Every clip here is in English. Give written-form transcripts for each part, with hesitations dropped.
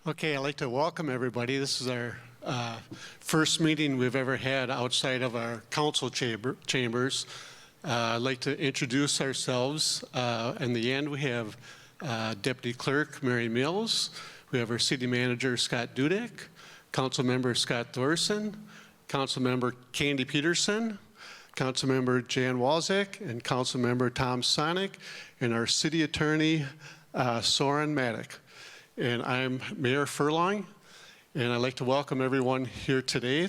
Okay, I'd like to welcome everybody. This is our first meeting we've ever had outside of our council chambers. I'd like to introduce ourselves. In the end, we have Deputy Clerk Mary Mills. We have our City Manager Scott Dudek, Council Member Scott Thorson, Council Member Candy Peterson, Council Member Jan Walczak, and Council Member Tom Sonic, and our City Attorney Soren Maddock. And I'm Mayor Furlong, and I'd like to welcome everyone here today.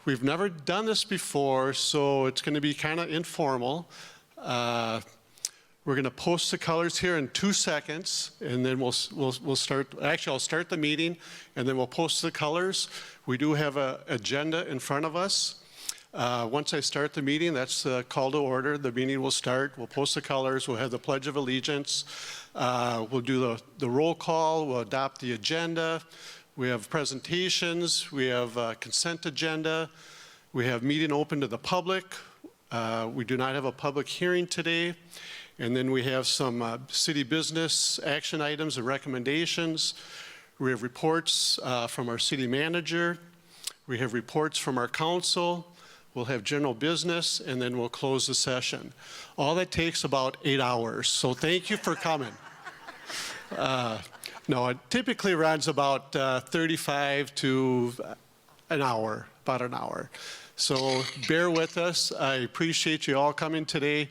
We've never done this before, so it's going to be kind of informal. We're going to post the colors here in 2 seconds, and then we'll start. Actually, I'll start the meeting, and then we'll post the colors. We do have an agenda in front of us. Once I start the meeting, that's the call to order. The meeting will start. We'll post the colors. We'll have the Pledge of Allegiance. We'll do the roll call. We'll adopt the agenda. We have presentations. We have a consent agenda. We have meeting open to the public. We do not have a public hearing today. And then we have some city business action items and recommendations. We have reports from our city manager. We have reports from our council. We'll have general business, and then we'll close the session. All that takes about 8 hours, so thank you for coming. No, it typically runs about 35 to an hour, about an hour. So bear with us. I appreciate you all coming today.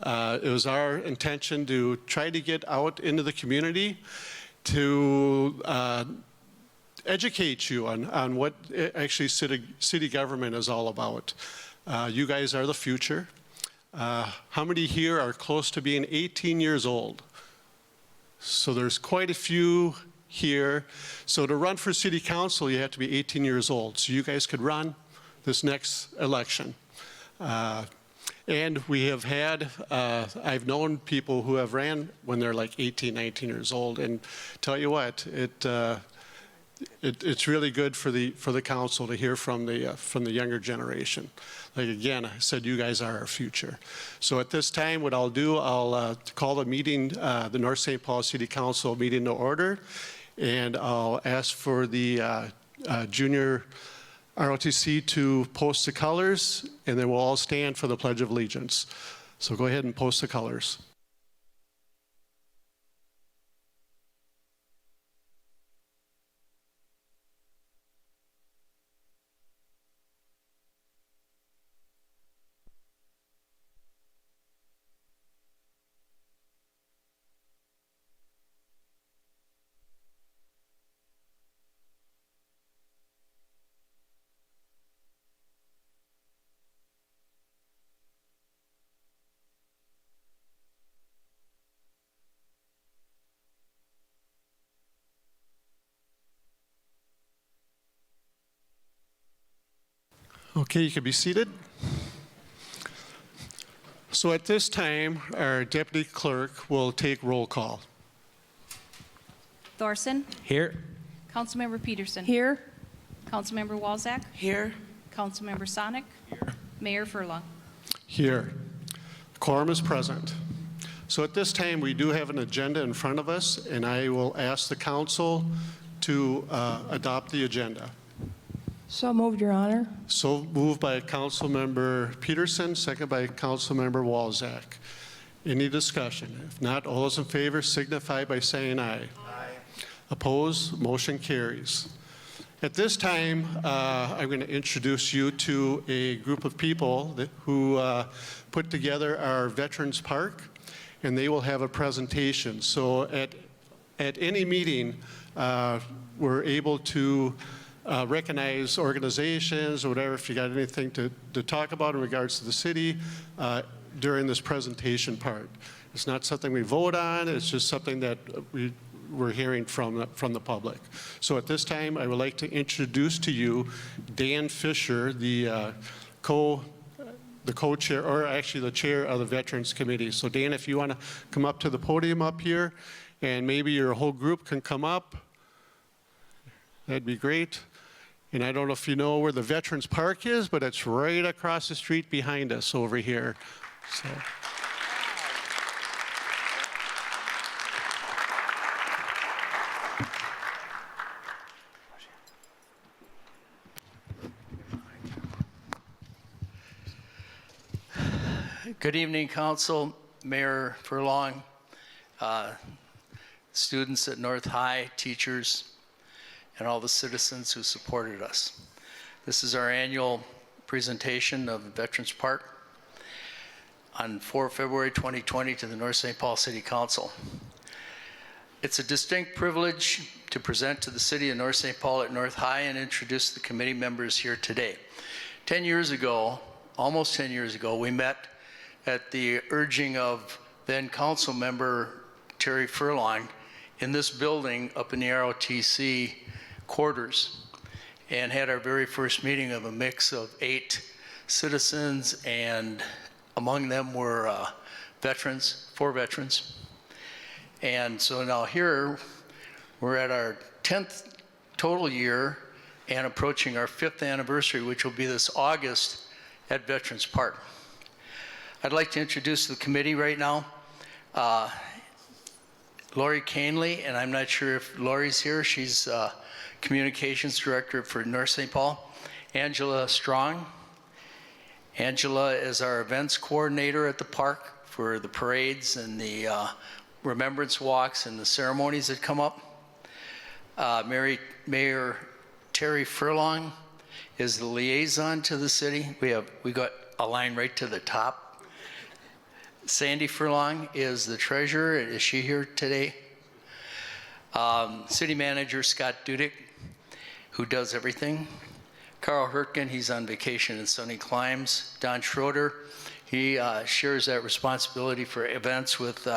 It was our intention to try to get out into the community to educate you on what actually city government is all about. You guys are the future. How many here are close to being 18 years old? So there's quite a few here. So to run for city council, you have to be 18 years old. So you guys could run this next election. And we have had, I've known people who have ran when they're like 18, 19 years old. And tell you what, it's really good for the council to hear from the younger generation. Like again, I said, you guys are our future. So at this time, what I'll do, I'll call the meeting, the North St. Paul City Council meeting to order, and I'll ask for the junior ROTC to post the colors, and then we'll all stand for the Pledge of Allegiance. So go ahead and post the colors. Okay, you can be seated. So at this time, our deputy clerk will take roll call. Thorson. Here. Councilmember Peterson. Here. Councilmember Walczak. Here. Councilmember Sonic. Here. Mayor Furlong. Here. Quorum is present. So at this time, we do have an agenda in front of us, and I will ask the council to adopt the agenda. So moved, Your Honor. So moved by Councilmember Peterson, second by Councilmember Walczak. Any discussion? If not, all those in favor signify by saying aye. Aye. Opposed? Motion carries. At this time, I'm going to introduce you to a group of people who put together our Veterans Park, and they will have a presentation. So at any meeting, we're able to recognize organizations or whatever, if you got anything to talk about in regards to the city during this presentation part. It's not something we vote on, it's just something that we're hearing from the public. So at this time, I would like to introduce to you Dan Fisher, the co-chair, or actually the chair of the Veterans Committee. So Dan, if you want to come up to the podium up here, and maybe your whole group can come up, that'd be great. And I don't know if you know where the Veterans Park is, but it's right across the street behind us over here. So. Good evening, Council, Mayor Furlong, students at North High, teachers, and all the citizens who supported us. This is our annual presentation of Veterans Park on 4 February 2020 to the North St. Paul City Council. It's a distinct privilege to present to the city of North St. Paul at North High and introduce the committee members here today. 10 years ago, almost 10 years ago, we met at the urging of then council member Terry Furlong in this building up in the ROTC quarters and had our very first meeting of a mix of 8 citizens, and among them were veterans, 4 veterans. And so now here we're at our 10th total year and approaching our 5th anniversary, which will be this August at Veterans Park. I'd like to introduce the committee right now. Lori Canley, and I'm not sure if Lori's here. She's Communications Director for North St. Paul. Angela Strong. Angela is our events coordinator at the park for the parades and the remembrance walks and the ceremonies that come up. Mayor Terry Furlong is the liaison to the city. We got a line right to the top. Sandy Furlong is the treasurer. Is she here today? City manager Scott Dudick, who does everything. Carl Hurtgen, he's on vacation in sunny climes. Don Schroeder, he shares that responsibility for events with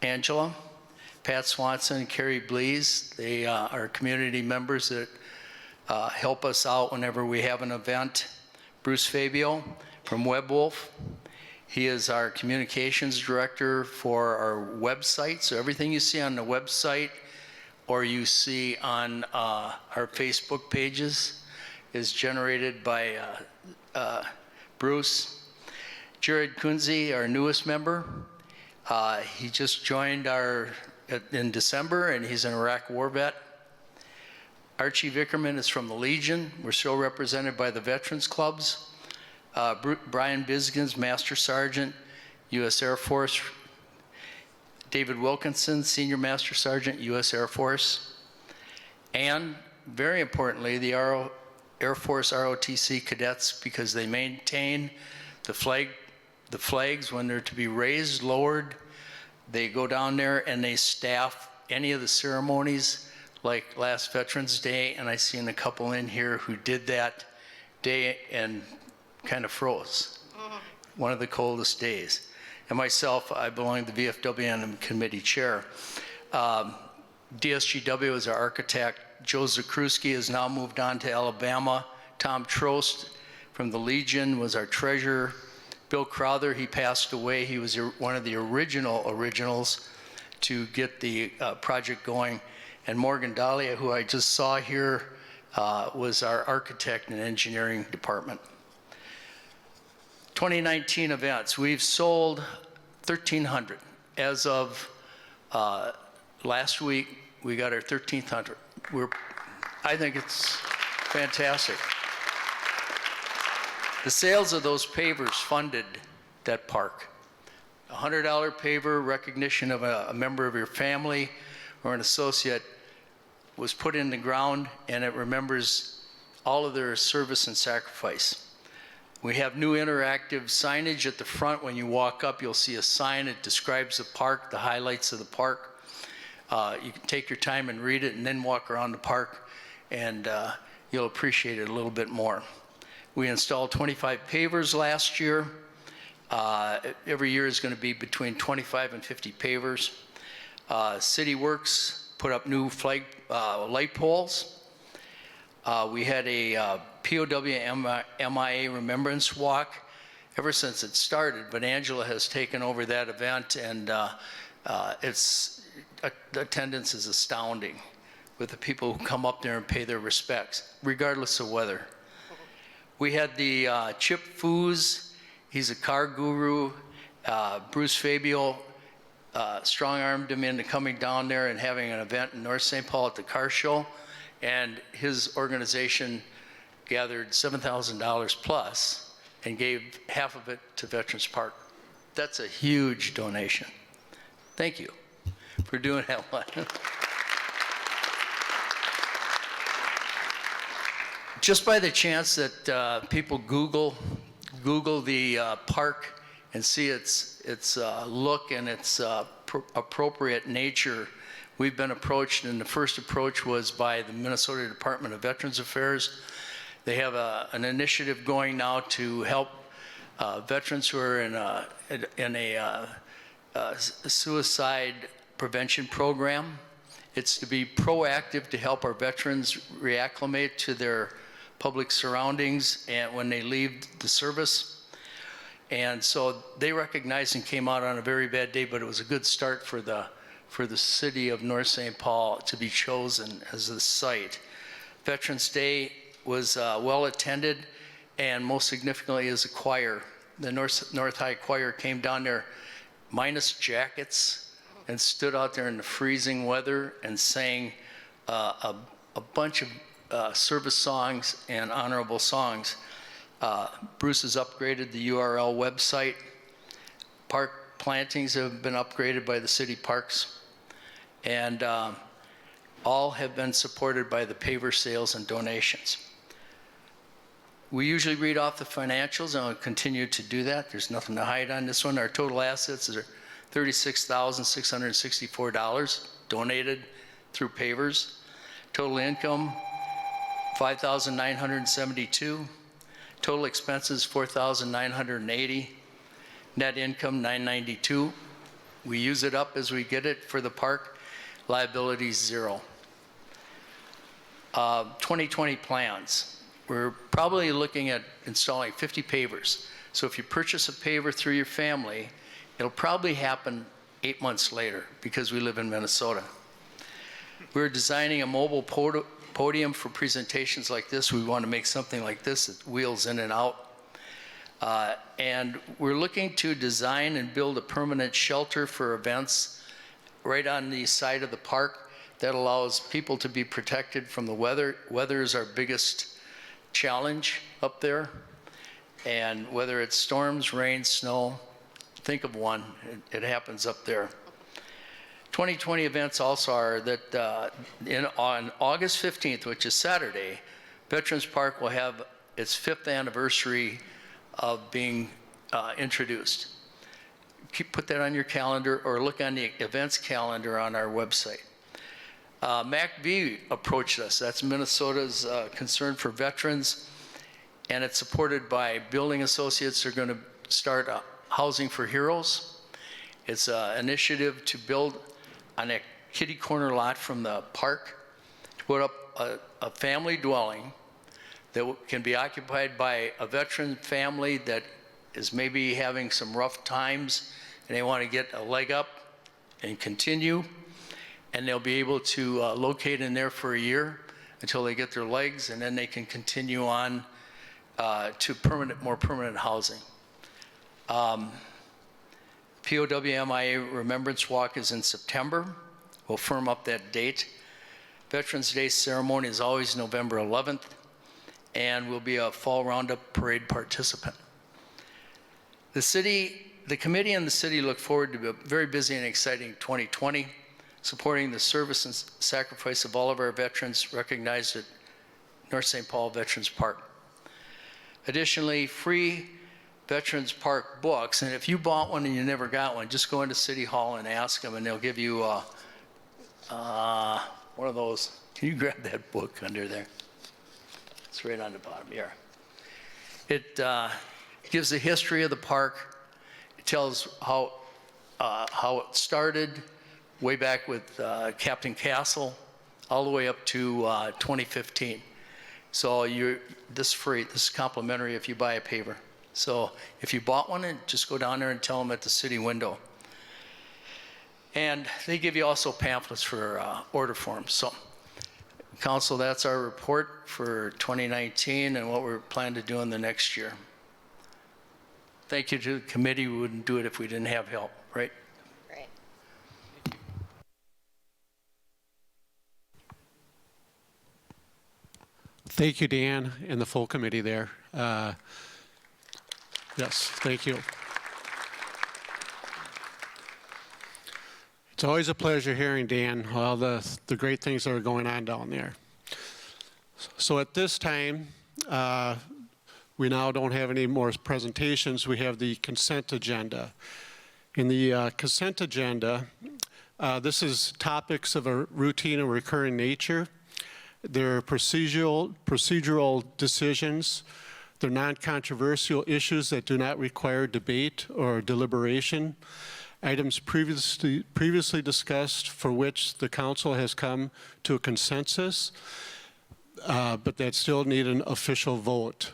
Angela. Pat Swanson and Carrie Blees, they are community members that help us out whenever we have an event. Bruce Fabio from WebWolf. He is our communications director for our website. So everything you see on the website or you see on our Facebook pages is generated by Bruce. Jared Kunze, our newest member. He just joined in December, and he's an Iraq war vet. Archie Vickerman is from the Legion. We're still represented by the Veterans Clubs. Brian Bisgins, Master Sergeant, U.S. Air Force. David Wilkinson, Senior Master Sergeant, U.S. Air Force. And very importantly, the Air Force ROTC cadets, because they maintain the flags when they're to be raised, lowered. They go down there and they staff any of the ceremonies, like last Veterans Day, and I seen a couple in here who did that day and kind of froze. One of the coldest days. And myself, I belong to the VFW and I'm committee chair. DSGW is our architect. Joe Zakruski has now moved on to Alabama. Tom Trost from the Legion was our treasurer. Bill Crowther, he passed away. He was one of the originals to get the project going. And Morgan Dahlia, who I just saw here, was our architect and engineering department. 2019 events, we've sold 1,300. As of last week, we got our 1,300. I think it's fantastic. The sales of those pavers funded that park. A $100 paver, recognition of a member of your family or an associate, was put in the ground, and it remembers all of their service and sacrifice. We have new interactive signage at the front. When you walk up, you'll see a sign that describes the park, the highlights of the park. You can take your time and read it and then walk around the park, and you'll appreciate it a little bit more. We installed 25 pavers last year. Every year is going to be between 25 and 50 pavers. City Works put up new light poles. We had a POW MIA Remembrance Walk ever since it started, but Angela has taken over that event, and the attendance is astounding with the people who come up there and pay their respects, regardless of weather. We had the Chip Foos, he's a car guru. Bruce Fabio strong-armed him into coming down there and having an event in North St. Paul at the car show, and his organization gathered $7,000 plus and gave half of it to Veterans Park. That's a huge donation. Thank you for doing that one. Just by the chance that people Google the park and see its look and its appropriate nature, we've been approached, and the first approach was by the Minnesota Department of Veterans Affairs. They have an initiative going now to help veterans who are in a suicide prevention program. It's to be proactive to help our veterans reacclimate to their public surroundings and when they leave the service. And so they recognized and came out on a very bad day, but it was a good start for the city of North St. Paul to be chosen as the site. Veterans Day was well attended, and most significantly is a choir. The North High Choir came down there minus jackets and stood out there in the freezing weather and sang a bunch of service songs and honorable songs. Bruce has upgraded the URL website. Park plantings have been upgraded by the city parks, and all have been supported by the paver sales and donations. We usually read off the financials, and I'll continue to do that. There's nothing to hide on this one. Our total assets are $36,664 donated through pavers. Total income, $5,972. Total expenses, $4,980. Net income, $992. We use it up as we get it for the park. Liabilities, zero. 2020 plans. We're probably looking at installing 50 pavers. So if you purchase a paver through your family, it'll probably happen 8 months later because we live in Minnesota. We're designing a mobile podium for presentations like this. We want to make something like this that wheels in and out. And we're looking to design and build a permanent shelter for events right on the side of the park that allows people to be protected from the weather. Weather is our biggest challenge up there. And whether it's storms, rain, snow, think of one, it happens up there. 2020 events also are that on August 15th, which is Saturday, Veterans Park will have its 5th anniversary of being introduced. Put that on your calendar or look on the events calendar on our website. MACV approached us. That's Minnesota's concern for veterans, and it's supported by building associates. They're going to start Housing for Heroes. It's an initiative to build on a kitty corner lot from the park to put up a family dwelling that can be occupied by a veteran family that is maybe having some rough times and they want to get a leg up and continue, and they'll be able to locate in there for a year until they get their legs, and then they can continue on to more permanent housing. POW-MIA Remembrance Walk is in September. We'll firm up that date. Veterans Day ceremony is always November 11th, and will be a fall roundup parade participant. The committee and the city look forward to a very busy and exciting 2020, supporting the service and sacrifice of all of our veterans recognized at North St. Paul Veterans Park. Additionally, free Veterans Park books, and if you bought one and you never got one, just go into City Hall and ask them, and they'll give you one of those. Can you grab that book under there? It's right on the bottom here. It gives the history of the park. It tells how it started way back with Captain Castle all the way up to 2015. So this is free. This is complimentary if you buy a paper. So if you bought one, just go down there and tell them at the city window. And they give you also pamphlets for order forms. So, Council, that's our report for 2019 and what we're planning to do in the next year. Thank you to the committee. We wouldn't do it if we didn't have help, right? Right. Thank you, Dan, and the full committee there. Yes, thank you. It's always a pleasure hearing, Dan, all the great things that are going on down there. So at this time, we now don't have any more presentations. We have the consent agenda. In the consent agenda, this is topics of a routine and recurring nature. They're procedural decisions. They're non-controversial issues that do not require debate or deliberation. Items previously discussed for which the council has come to a consensus, but that still need an official vote.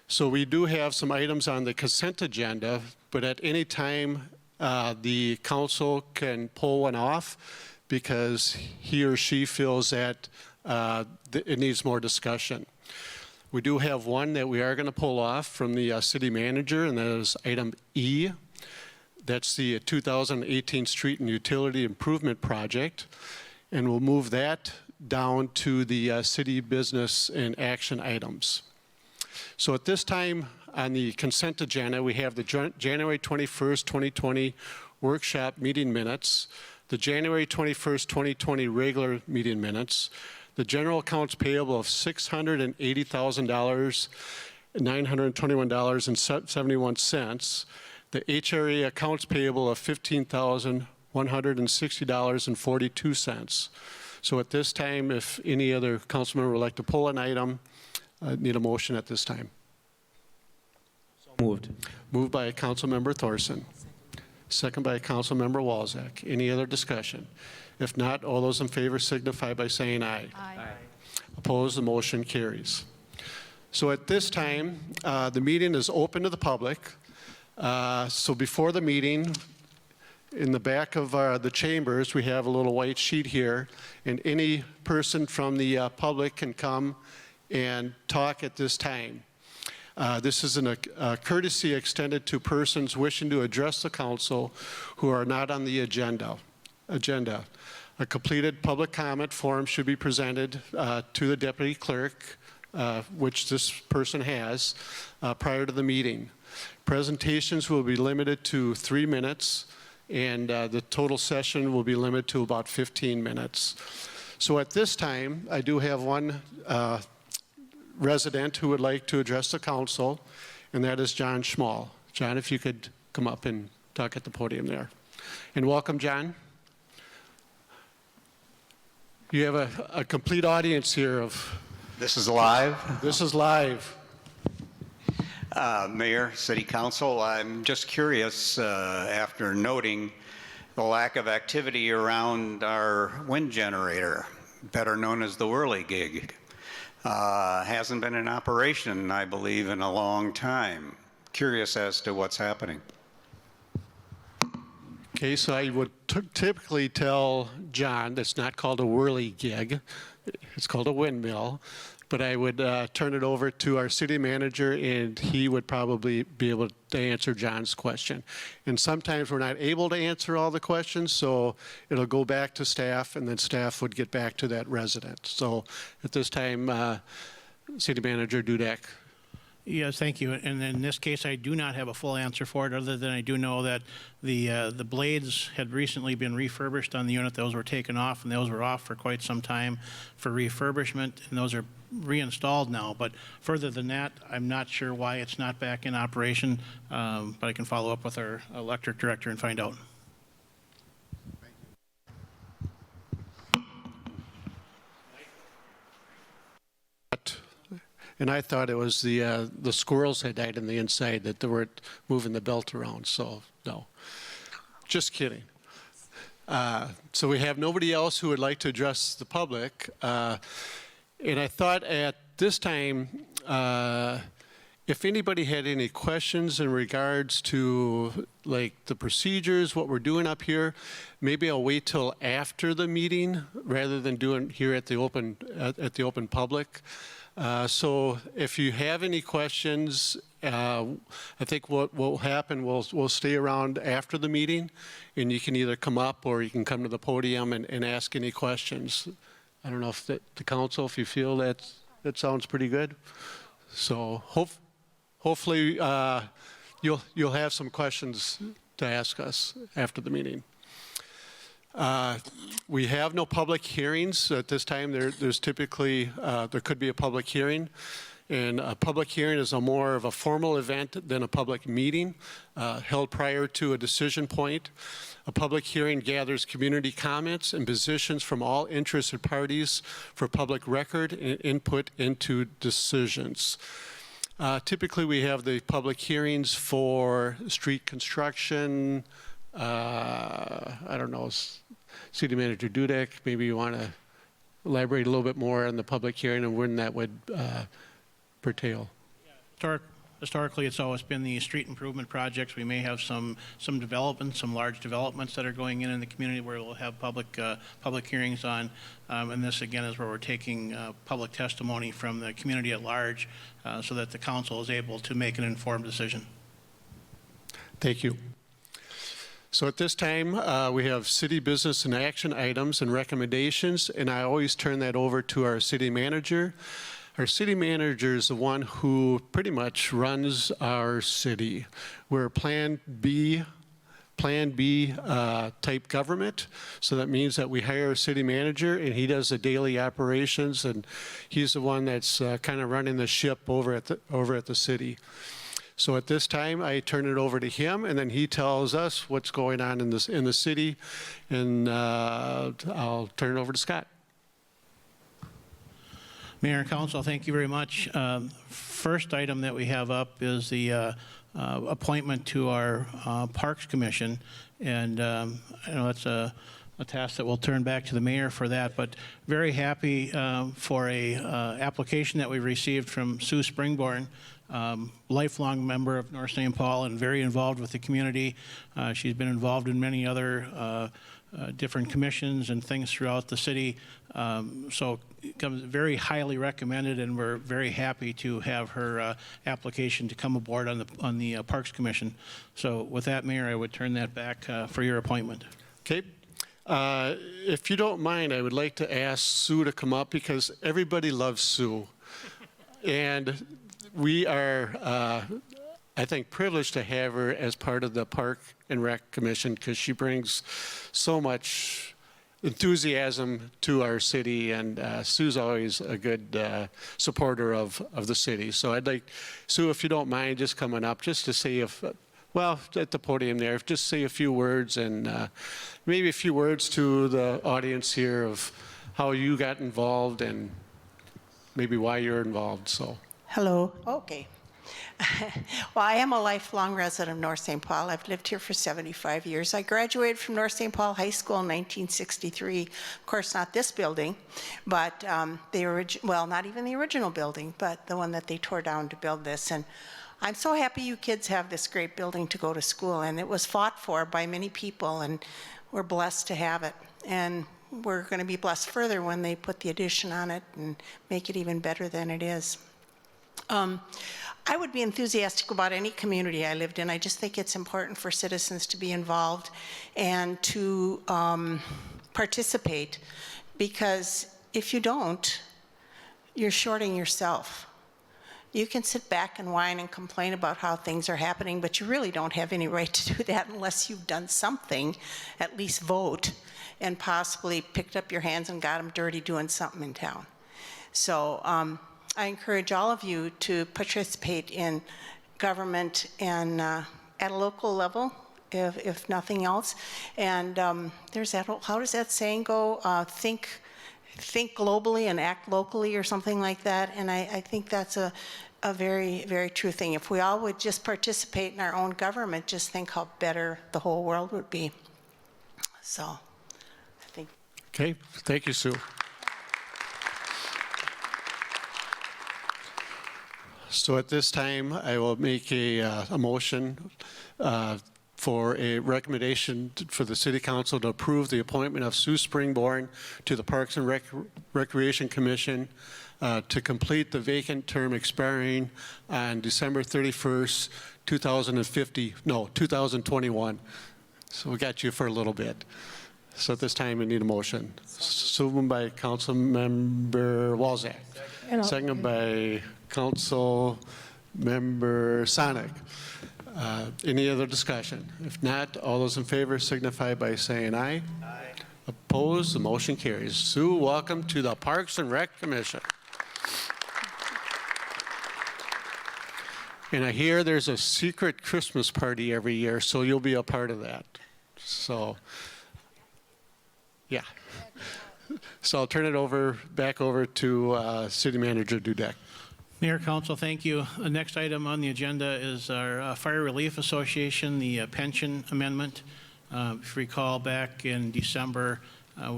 So we do have some items on the consent agenda, but at any time the council can pull one off because he or she feels that it needs more discussion. We do have one that we are going to pull off from the city manager, and that is item E. That's the 2018 Street and Utility Improvement Project. And we'll move that down to the city business and action items. So at this time on the consent agenda, we have the January 21st, 2020 workshop meeting minutes, the January 21st, 2020 regular meeting minutes, the general accounts payable of $680,000, $921.71, the HRA accounts payable of $15,160.42. So at this time, if any other council member would like to pull an item, I need a motion at this time. So moved. Moved by Councilmember Thorson. Second by Councilmember Walzak. Any other discussion? If not, all those in favor signify by saying aye. Aye. Opposed, the motion carries. So at this time, the meeting is open to the public. So before the meeting, in the back of the chambers, we have a little white sheet here, and any person from the public can come and talk at this time. This is a courtesy extended to persons wishing to address the council who are not on the agenda. A completed public comment form should be presented to the deputy clerk, which this person has, prior to the meeting. Presentations will be limited to 3 minutes, and the total session will be limited to about 15 minutes. So at this time, I do have one resident who would like to address the council, and that is John Schmall. John, if you could come up and talk at the podium there. And welcome, John. You have a complete audience here of... This is live. This is live. Mayor, City Council, I'm just curious, after noting the lack of activity around our wind generator, better known as the whirligig. Hasn't been in operation, I believe, in a long time. Curious as to what's happening. Okay, so I would typically tell John that's not called a whirligig, it's called a windmill. But I would turn it over to our city manager, and he would probably be able to answer John's question. And sometimes we're not able to answer all the questions, so it'll go back to staff, and then staff would get back to that resident. So at this time, City Manager Dudek. Yes, thank you. And in this case, I do not have a full answer for it, other than I do know that the blades had recently been refurbished on the unit. Those were taken off, and those were off for quite some time for refurbishment, and those are reinstalled now. But further than that, I'm not sure why it's not back in operation, but I can follow up with our electric director and find out. And I thought it was the squirrels had died on the inside, that they weren't moving the belt around, so no. Just kidding. So we have nobody else who would like to address the public. And I thought at this time, if anybody had any questions in regards to like the procedures, what we're doing up here, maybe I'll wait till after the meeting rather than doing here at the open public. So if you have any questions, I think what will happen, we'll stay around after the meeting, and you can either come up or you can come to the podium and ask any questions. I don't know if the council, if you feel that sounds pretty good. So hopefully you'll have some questions to ask us after the meeting. We have no public hearings at this time. There's typically, there could be a public hearing. And a public hearing is a more of a formal event than a public meeting held prior to a decision point. A public hearing gathers community comments and positions from all interested parties for public record and input into decisions. Typically, we have the public hearings for street construction. I don't know, City Manager Dudek, maybe you want to elaborate a little bit more on the public hearing and when that would pertain. Historically, it's always been the street improvement projects. We may have some developments, some large developments that are going in the community where we'll have public hearings on. And this, again, is where we're taking public testimony from the community at large so that the council is able to make an informed decision. Thank you. So at this time, we have city business and action items and recommendations, and I always turn that over to our city manager. Our city manager is the one who pretty much runs our city. We're Plan B type government, so that means that we hire a city manager and he does the daily operations, and he's the one that's kind of running the ship over at the city. So at this time, I turn it over to him, and then he tells us what's going on in the city, and I'll turn it over to Scott. Mayor and Council, thank you very much. First item that we have up is the appointment to our Parks Commission, and I know that's a task that we'll turn back to the mayor for that, but very happy for a application that we received from Sue Springborn, lifelong member of North St. Paul and very involved with the community. She's been involved in many other different commissions and things throughout the city. So it comes very highly recommended, and we're very happy to have her application to come aboard on the Parks Commission. So with that, Mayor, I would turn that back for your appointment. Okay. If you don't mind, I would like to ask Sue to come up because everybody loves Sue. And we are, I think, privileged to have her as part of the Park and Rec Commission because she brings so much enthusiasm to our city, and Sue's always a good supporter of the city. So I'd like, Sue, if you don't mind just coming up just to say well, at the podium there, just say a few words and maybe a few words to the audience here of how you got involved and maybe why you're involved. So. Hello. Okay. Well, I am a lifelong resident of North St. Paul. I've lived here for 75 years. I graduated from North St. Paul High School in 1963. Of course, not this building, but well, not even the original building, but the one that they tore down to build this. And I'm so happy you kids have this great building to go to school. And it was fought for by many people, and we're blessed to have it. And we're going to be blessed further when they put the addition on it and make it even better than it is. I would be enthusiastic about any community I lived in. I just think it's important for citizens to be involved and to participate, because if you don't, you're shorting yourself. You can sit back and whine and complain about how things are happening, but you really don't have any right to do that unless you've done something, at least vote, and possibly picked up your hands and got them dirty doing something in town. So I encourage all of you to participate in government and at a local level, if nothing else. And there's that whole, how does that saying go? Think globally and act locally, or something like that. And I think that's a very, very true thing. If we all would just participate in our own government, just think how better the whole world would be. So I think. Okay, thank you, Sue. So at this time, I will make a motion for a recommendation for the City Council to approve the appointment of Sue Springborn to the Parks and Recreation Commission to complete the vacant term expiring on December 31st, 2021. So we got you for a little bit. So at this time, we need a motion. So moved by Council Member Walzak. Seconded by Council Member Sonic. Any other discussion? If not, all those in favor signify by saying aye. Aye. Opposed, the motion carries. Sue, welcome to the Parks and Rec Commission. And I hear there's a secret Christmas party every year, so you'll be a part of that. So, yeah. So I'll turn it back over to City Manager Dudek. Mayor, Council, thank you. The next item on the agenda is our Fire Relief Association, the pension amendment. If you recall, back in December,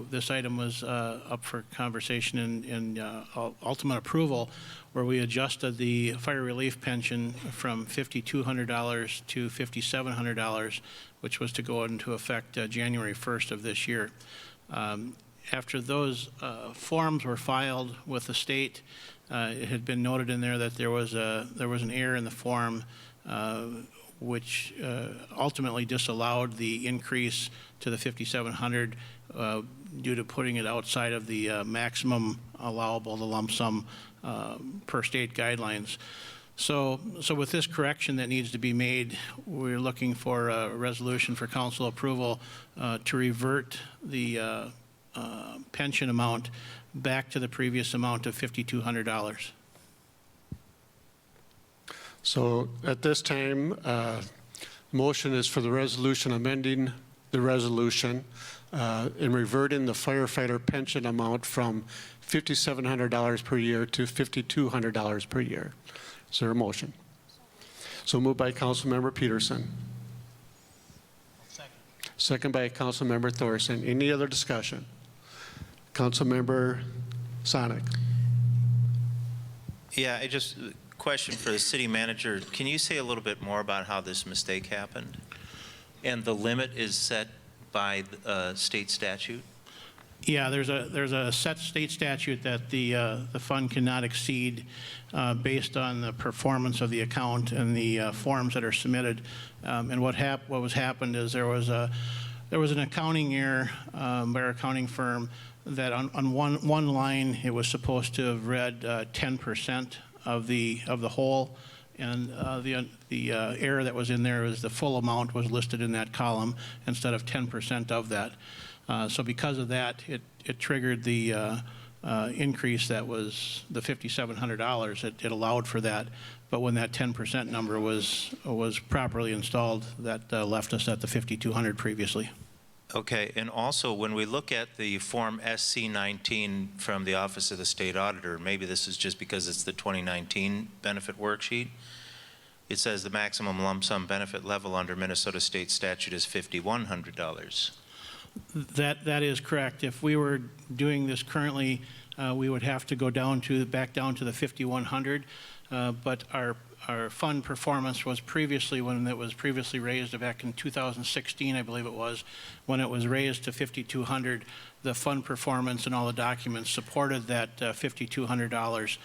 this item was up for conversation and ultimate approval, where we adjusted the fire relief pension from $5,200 to $5,700, which was to go into effect January 1st of this year. After those forms were filed with the state, it had been noted in there that there was an error in the form, which ultimately disallowed the increase to the $5,700 due to putting it outside of the maximum allowable, the lump sum per state guidelines. So with this correction that needs to be made, we're looking for a resolution for council approval to revert the pension amount back to the previous amount of $5,200. So at this time, motion is for the resolution amending the resolution and reverting the firefighter pension amount from $5,700 per year to $5,200 per year. Is there a motion? So moved by Councilmember Peterson. Second by Councilmember Thorson. Any other discussion? Councilmember Sonic. Yeah, question for the city manager. Can you say a little bit more about how this mistake happened? And the limit is set by state statute? Yeah, there's a set state statute that the fund cannot exceed based on the performance of the account and the forms that are submitted. And what happened is there was an accounting error by our accounting firm that on one line it was supposed to have read 10% of the whole, and the error that was in there is the full amount was listed in that column instead of 10% of that. So because of that, it triggered the increase that was the $5,700. It allowed for that, but when that 10% number was properly installed, that left us at the $5,200 previously. Okay, and also when we look at the Form SC-19 from the Office of the State Auditor, maybe this is just because it's the 2019 benefit worksheet, it says the maximum lump sum benefit level under Minnesota State statute is $5,100. That is correct. If we were doing this currently, we would have to go back down to the $5,100, but our fund performance was previously, when it was previously raised back in 2016, I believe it was, when it was raised to $5,200, the fund performance and all the documents supported that $5,200.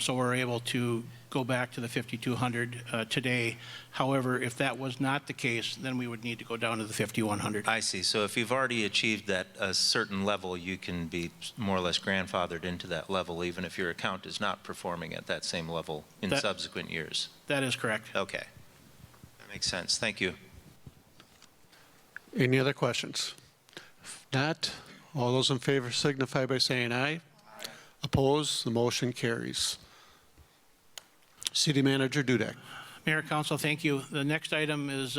So we're able to go back to the $5,200 today. However, if that was not the case, then we would need to go down to the $5,100. I see. So if you've already achieved that a certain level, you can be more or less grandfathered into that level, even if your account is not performing at that same level in subsequent years. That is correct. Okay. That makes sense. Thank you. Any other questions? If not, all those in favor signify by saying aye. Aye. Opposed? The motion carries. City Manager Dudek. Mayor, Council, thank you. The next item is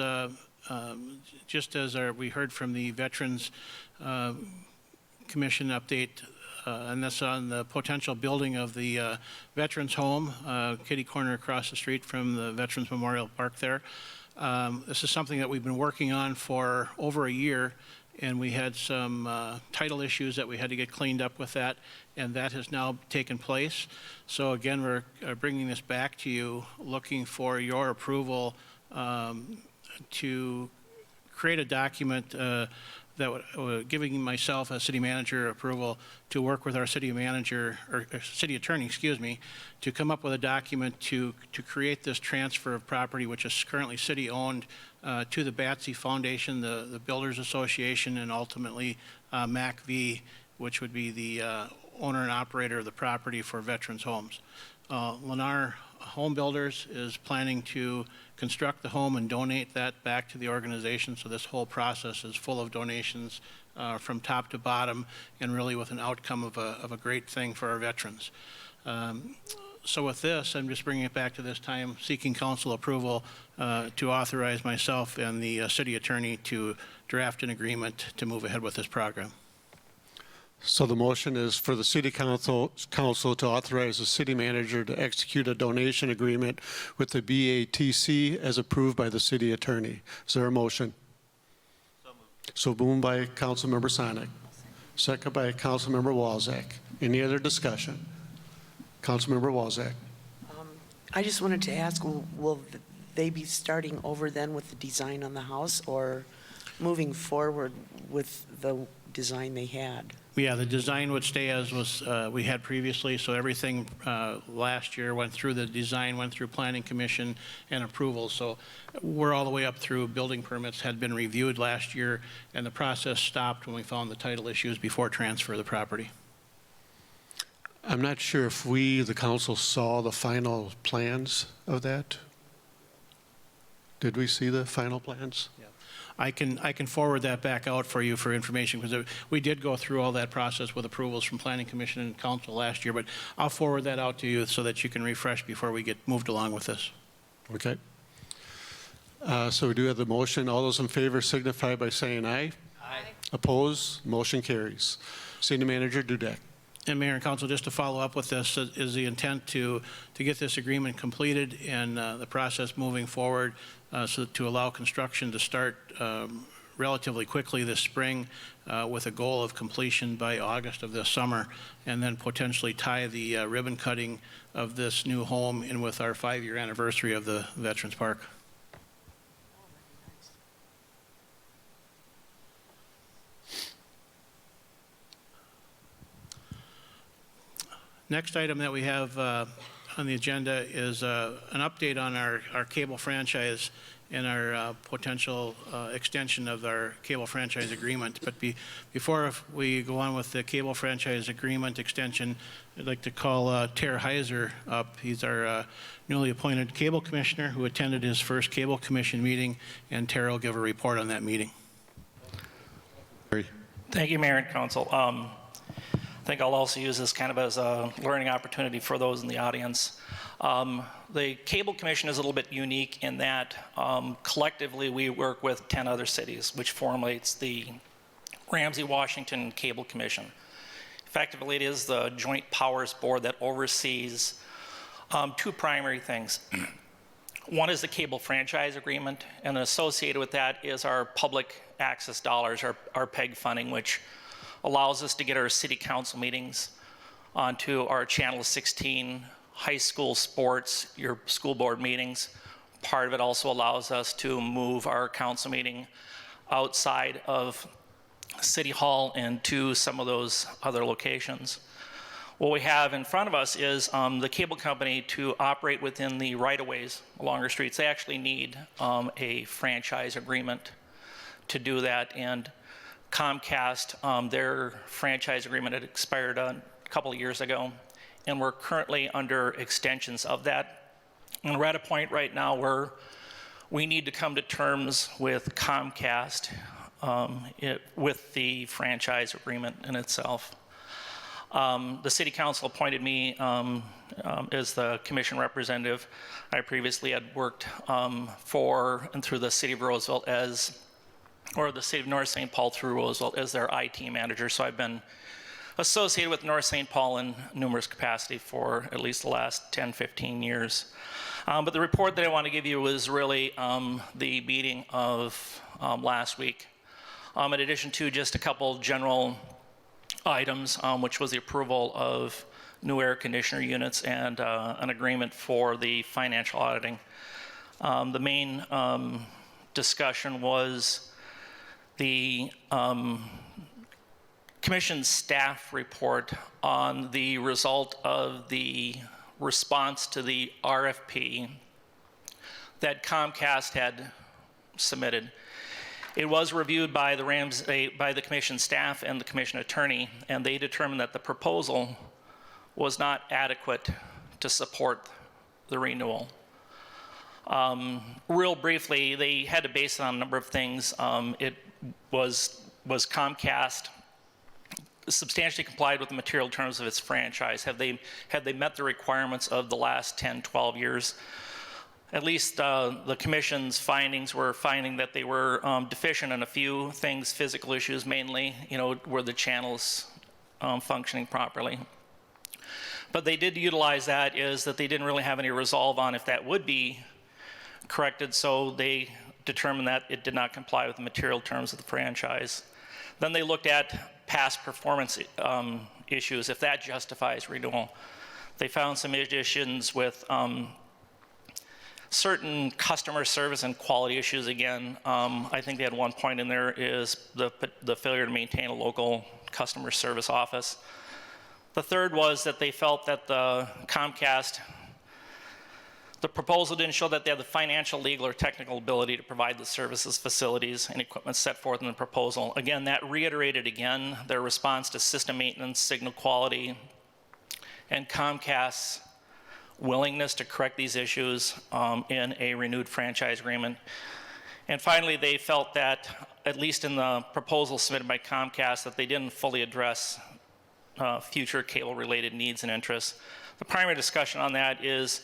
just as we heard from the Veterans Commission update, and that's on the potential building of the Veterans Home, kitty corner across the street from the Veterans Memorial Park there. This is something that we've been working on for over a year, and we had some title issues that we had to get cleaned up with that, and that has now taken place. So again, we're bringing this back to you, looking for your approval to create a document that giving myself as city manager approval to work with our city manager, or city attorney, excuse me, to come up with a document to create this transfer of property, which is currently city owned, to the Batsy Foundation, the Builders Association, and ultimately MACV, which would be the owner and operator of the property for Veterans Homes. Lennar Home Builders is planning to construct the home and donate that back to the organization, so this whole process is full of donations from top to bottom, and really with an outcome of a great thing for our veterans. So with this, I'm just bringing it back to this time, seeking council approval to authorize myself and the city attorney to draft an agreement to move ahead with this program. So the motion is for the city council to authorize the city manager to execute a donation agreement with the BATC as approved by the city attorney. Is there a motion? So moved by Councilmember Sonic, second by Councilmember Walzak. Any other discussion? Councilmember Walzak. I just wanted to ask, will they be starting over then with the design on the house, or moving forward with the design they had? Yeah, the design would stay as was we had previously, so everything last year went through the design, went through Planning Commission and approval. So we're all the way up through building permits had been reviewed last year, and the process stopped when we found the title issues before transfer of the property. I'm not sure if we, the council, saw the final plans of that. Did we see the final plans? Yeah. I can forward that back out for you for information, because we did go through all that process with approvals from Planning Commission and Council last year, but I'll forward that out to you so that you can refresh before we get moved along with this. Okay. So we do have the motion. All those in favor signify by saying aye. Aye. Opposed? Motion carries. City Manager Dudek. And Mayor and Council, just to follow up with this, is the intent to get this agreement completed and the process moving forward so to allow construction to start relatively quickly this spring with a goal of completion by August of this summer, and then potentially tie the ribbon cutting of this new home in with our 5-year anniversary of the Veterans Park. Next item that we have on the agenda is an update on our cable franchise and our potential extension of our cable franchise agreement. But before we go on with the cable franchise agreement extension, I'd like to call Ter Heiser up. He's our newly appointed cable commissioner who attended his first cable commission meeting, and Ter will give a report on that meeting. Thank you, Mayor and Council. I think I'll also use this kind of as a learning opportunity for those in the audience. The Cable Commission is a little bit unique in that collectively we work with 10 other cities, which formulates the Ramsey-Washington Cable Commission. Effectively, it is the joint powers board that oversees two primary things. One is the cable franchise agreement, and associated with that is our public access dollars, our PEG funding, which allows us to get our city council meetings onto our Channel 16 high school sports, your school board meetings. Part of it also allows us to move our council meeting outside of City Hall and to some of those other locations. What we have in front of us is the cable company to operate within the right-of-ways along our streets. They actually need a franchise agreement to do that, and Comcast, their franchise agreement had expired a couple of years ago, and we're currently under extensions of that. And we're at a point right now where we need to come to terms with Comcast with the franchise agreement in itself. The City Council appointed me as the Commission representative. I previously had worked for and through the City of Roseville or the City of North St. Paul through Roosevelt as their IT manager. So I've been associated with North St. Paul in numerous capacity for at least the last 10, 15 years. But the report that I want to give you was really the meeting of last week. In addition to just a couple general items, which was the approval of new air conditioner units and an agreement for the financial auditing. The main discussion was the Commission's staff report on the result of the response to the RFP that Comcast had submitted. It was reviewed by the commission staff and the commission attorney, and they determined that the proposal was not adequate to support the renewal. Real briefly, they had to base it on a number of things. It was Comcast substantially complied with the material terms of its franchise? Had they met the requirements of the last 10, 12 years? At least the commission's findings were finding that they were deficient in a few things, physical issues mainly, were the channels functioning properly. But they did utilize that is that they didn't really have any resolve on if that would be corrected, so they determined that it did not comply with the material terms of the franchise. Then they looked at past performance issues, if that justifies renewal. They found some issues with certain customer service and quality issues again. I think they had one point in there is the failure to maintain a local customer service office. The third was that they felt that the Comcast, the proposal didn't show that they had the financial, legal, or technical ability to provide the services, facilities, and equipment set forth in the proposal. Again, that reiterated again their response to system maintenance, signal quality, and Comcast's willingness to correct these issues in a renewed franchise agreement. And finally, they felt that, at least in the proposal submitted by Comcast, that they didn't fully address future cable-related needs and interests. The primary discussion on that is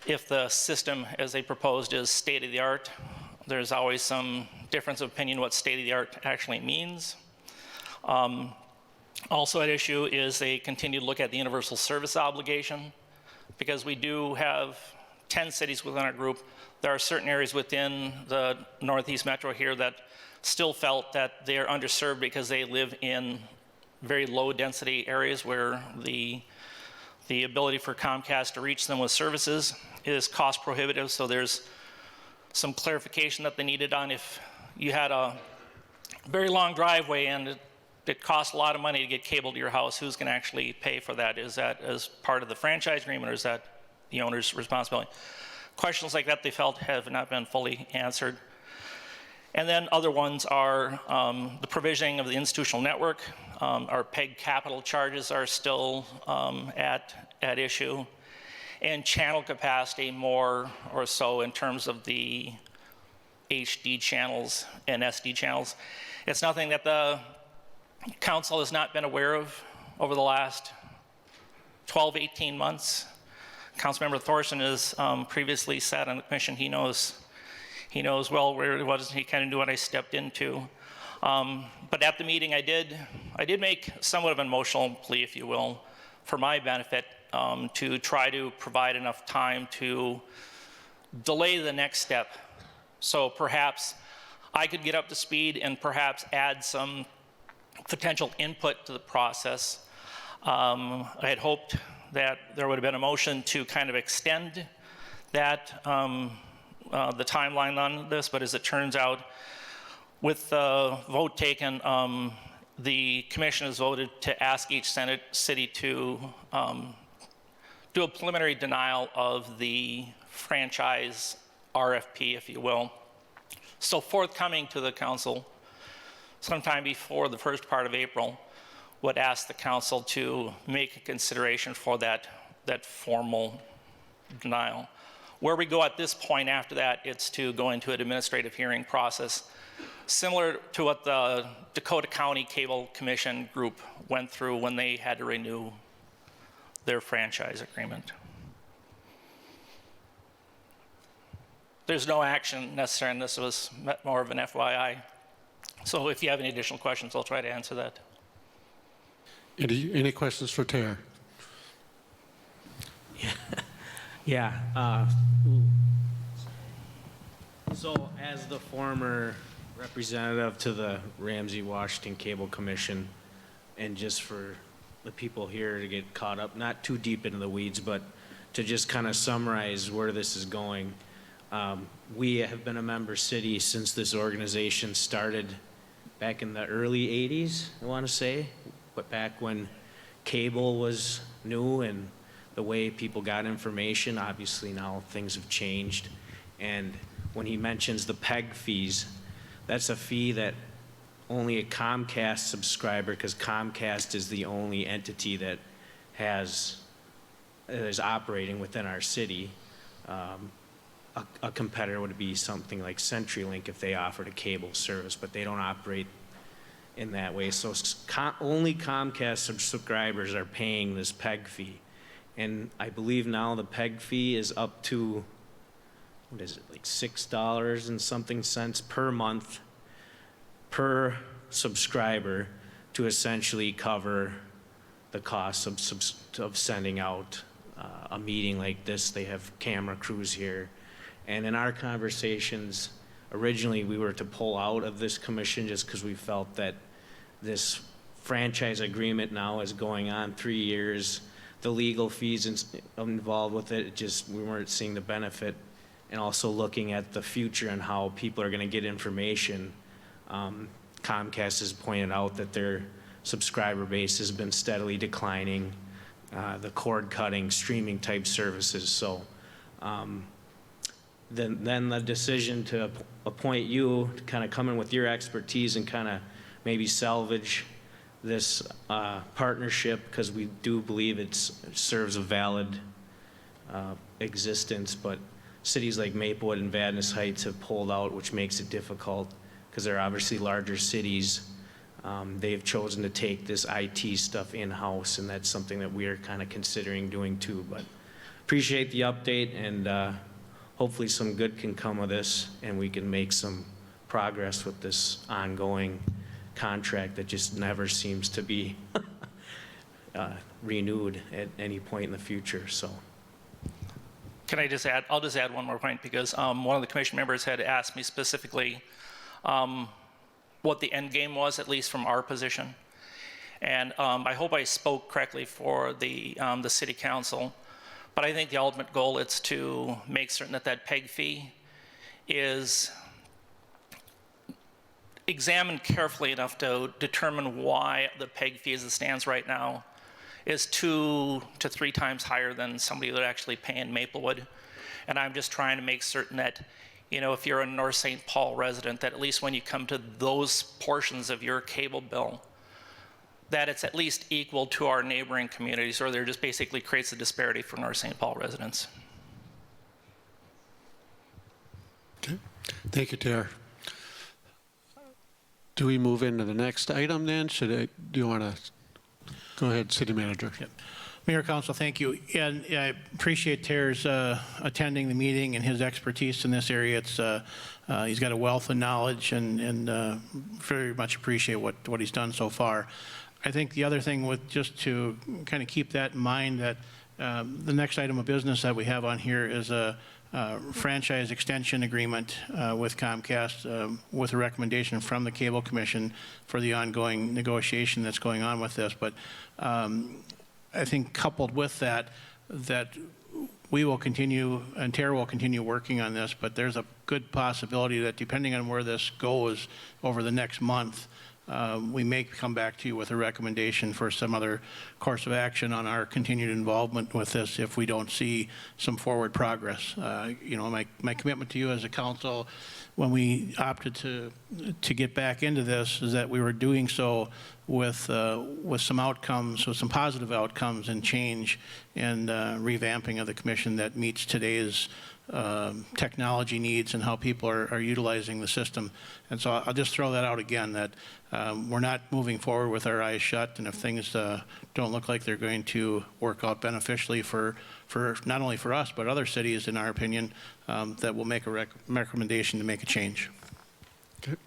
if the system, as they proposed, is state-of-the-art. There's always some difference of opinion what state-of-the-art actually means. Also at issue is they continue to look at the universal service obligation, because we do have 10 cities within our group. There are certain areas within the Northeast Metro here that still felt that they're underserved because they live in very low density areas where the ability for Comcast to reach them with services is cost prohibitive. So there's some clarification that they needed on if you had a very long driveway and it costs a lot of money to get cable to your house, who's going to actually pay for that? Is that as part of the franchise agreement, or is that the owner's responsibility? Questions like that they felt have not been fully answered. And then other ones are the provisioning of the institutional network. Our PEG capital charges are still at issue. And channel capacity more or so in terms of the HD channels and SD channels. It's nothing that the council has not been aware of over the last 12, 18 months. Councilmember Thorson has previously sat on the commission. He knows well where it was. He kind of knew what I stepped into. But at the meeting, I did make somewhat of an emotional plea, if you will, for my benefit, to try to provide enough time to delay the next step. So perhaps I could get up to speed and perhaps add some potential input to the process. I had hoped that there would have been a motion to kind of extend that, the timeline on this, but as it turns out, with the vote taken, the commission has voted to ask each city to do a preliminary denial of the franchise RFP, if you will. So forthcoming to the council, sometime before the first part of April, would ask the council to make a consideration for that formal denial. Where we go at this point after that, it's to go into an administrative hearing process, similar to what the Dakota County Cable Commission group went through when they had to renew their franchise agreement. There's no action necessary, and this was more of an FYI. So if you have any additional questions, I'll try to answer that. Any questions for Tara? Yeah. So as the former representative to the Ramsey-Washington Cable Commission, and just for the people here to get caught up, not too deep into the weeds, but to just kind of summarize where this is going. We have been a member city since this organization started back in the early 80s, I want to say, but back when cable was new and the way people got information. Obviously now things have changed. And when he mentions the PEG fees, that's a fee that only a Comcast subscriber, because Comcast is the only entity that is operating within our city. A competitor would be something like CenturyLink if they offered a cable service, but they don't operate in that way. So only Comcast subscribers are paying this PEG fee. And I believe now the PEG fee is up to, what is it, like $6 and something cents per month per subscriber to essentially cover the cost of sending out a meeting like this. They have camera crews here. And in our conversations, originally we were to pull out of this commission just because we felt that this franchise agreement now is going on 3 years. The legal fees involved with it, we weren't seeing the benefit. And also looking at the future and how people are going to get information. Comcast has pointed out that their subscriber base has been steadily declining, the cord cutting, streaming type services. So then the decision to appoint you to kind of come in with your expertise and kind of maybe salvage this partnership, because we do believe it serves a valid existence, but cities like Maplewood and Vadnais Heights have pulled out, which makes it difficult because they're obviously larger cities. They've chosen to take this IT stuff in-house, and that's something that we are kind of considering doing too. But appreciate the update, and hopefully some good can come of this, and we can make some progress with this ongoing contract that just never seems to be renewed at any point in the future. So. Can I just add, I'll just add one more point, because one of the commission members had asked me specifically what the end game was, at least from our position. And I hope I spoke correctly for the city council, but I think the ultimate goal is to make certain that that PEG fee is examined carefully enough to determine why the PEG fee as it stands right now is 2 to 3 times higher than somebody that actually pay in Maplewood. And I'm just trying to make certain that, you know, if you're a North St. Paul resident, that at least when you come to those portions of your cable bill, that it's at least equal to our neighboring communities, or there just basically creates a disparity for North St. Paul residents. Okay. Thank you, Tara. Do we move into the next item then? Do you want to go ahead, City Manager? Yep. Mayor, Council, thank you. And I appreciate Tara's attending the meeting and his expertise in this area. He's got a wealth of knowledge, and very much appreciate what he's done so far. I think the other thing, with just to kind of keep that in mind, that the next item of business that we have on here is a franchise extension agreement with Comcast, with a recommendation from the Cable Commission for the ongoing negotiation that's going on with this. But I think coupled with that we will continue, and Tara will continue working on this, but there's a good possibility that depending on where this goes over the next month, we may come back to you with a recommendation for some other course of action on our continued involvement with this if we don't see some forward progress. You know, my commitment to you as a council when we opted to get back into this is that we were doing so with some outcomes, with some positive outcomes and change and revamping of the commission that meets today's technology needs and how people are utilizing the system. And so I'll just throw that out again, that we're not moving forward with our eyes shut, and if things don't look like they're going to work out beneficially for not only for us but other cities, in our opinion, that we'll make a recommendation to make a change. Okay.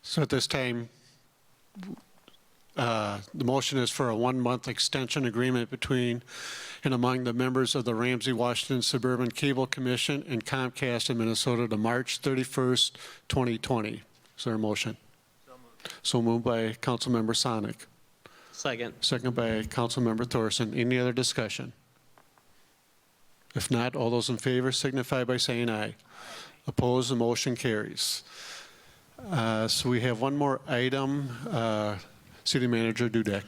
So at this time, the motion is for a 1-month extension agreement between and among the members of the Ramsey-Washington Suburban Cable Commission and Comcast in Minnesota to March 31st, 2020. Is there a motion? So moved by Councilmember Sonic. Second. Second by Councilmember Thorson. Any other discussion? If not, all those in favor signify by saying aye. Opposed, the motion carries. So we have one more item. City Manager Dudek.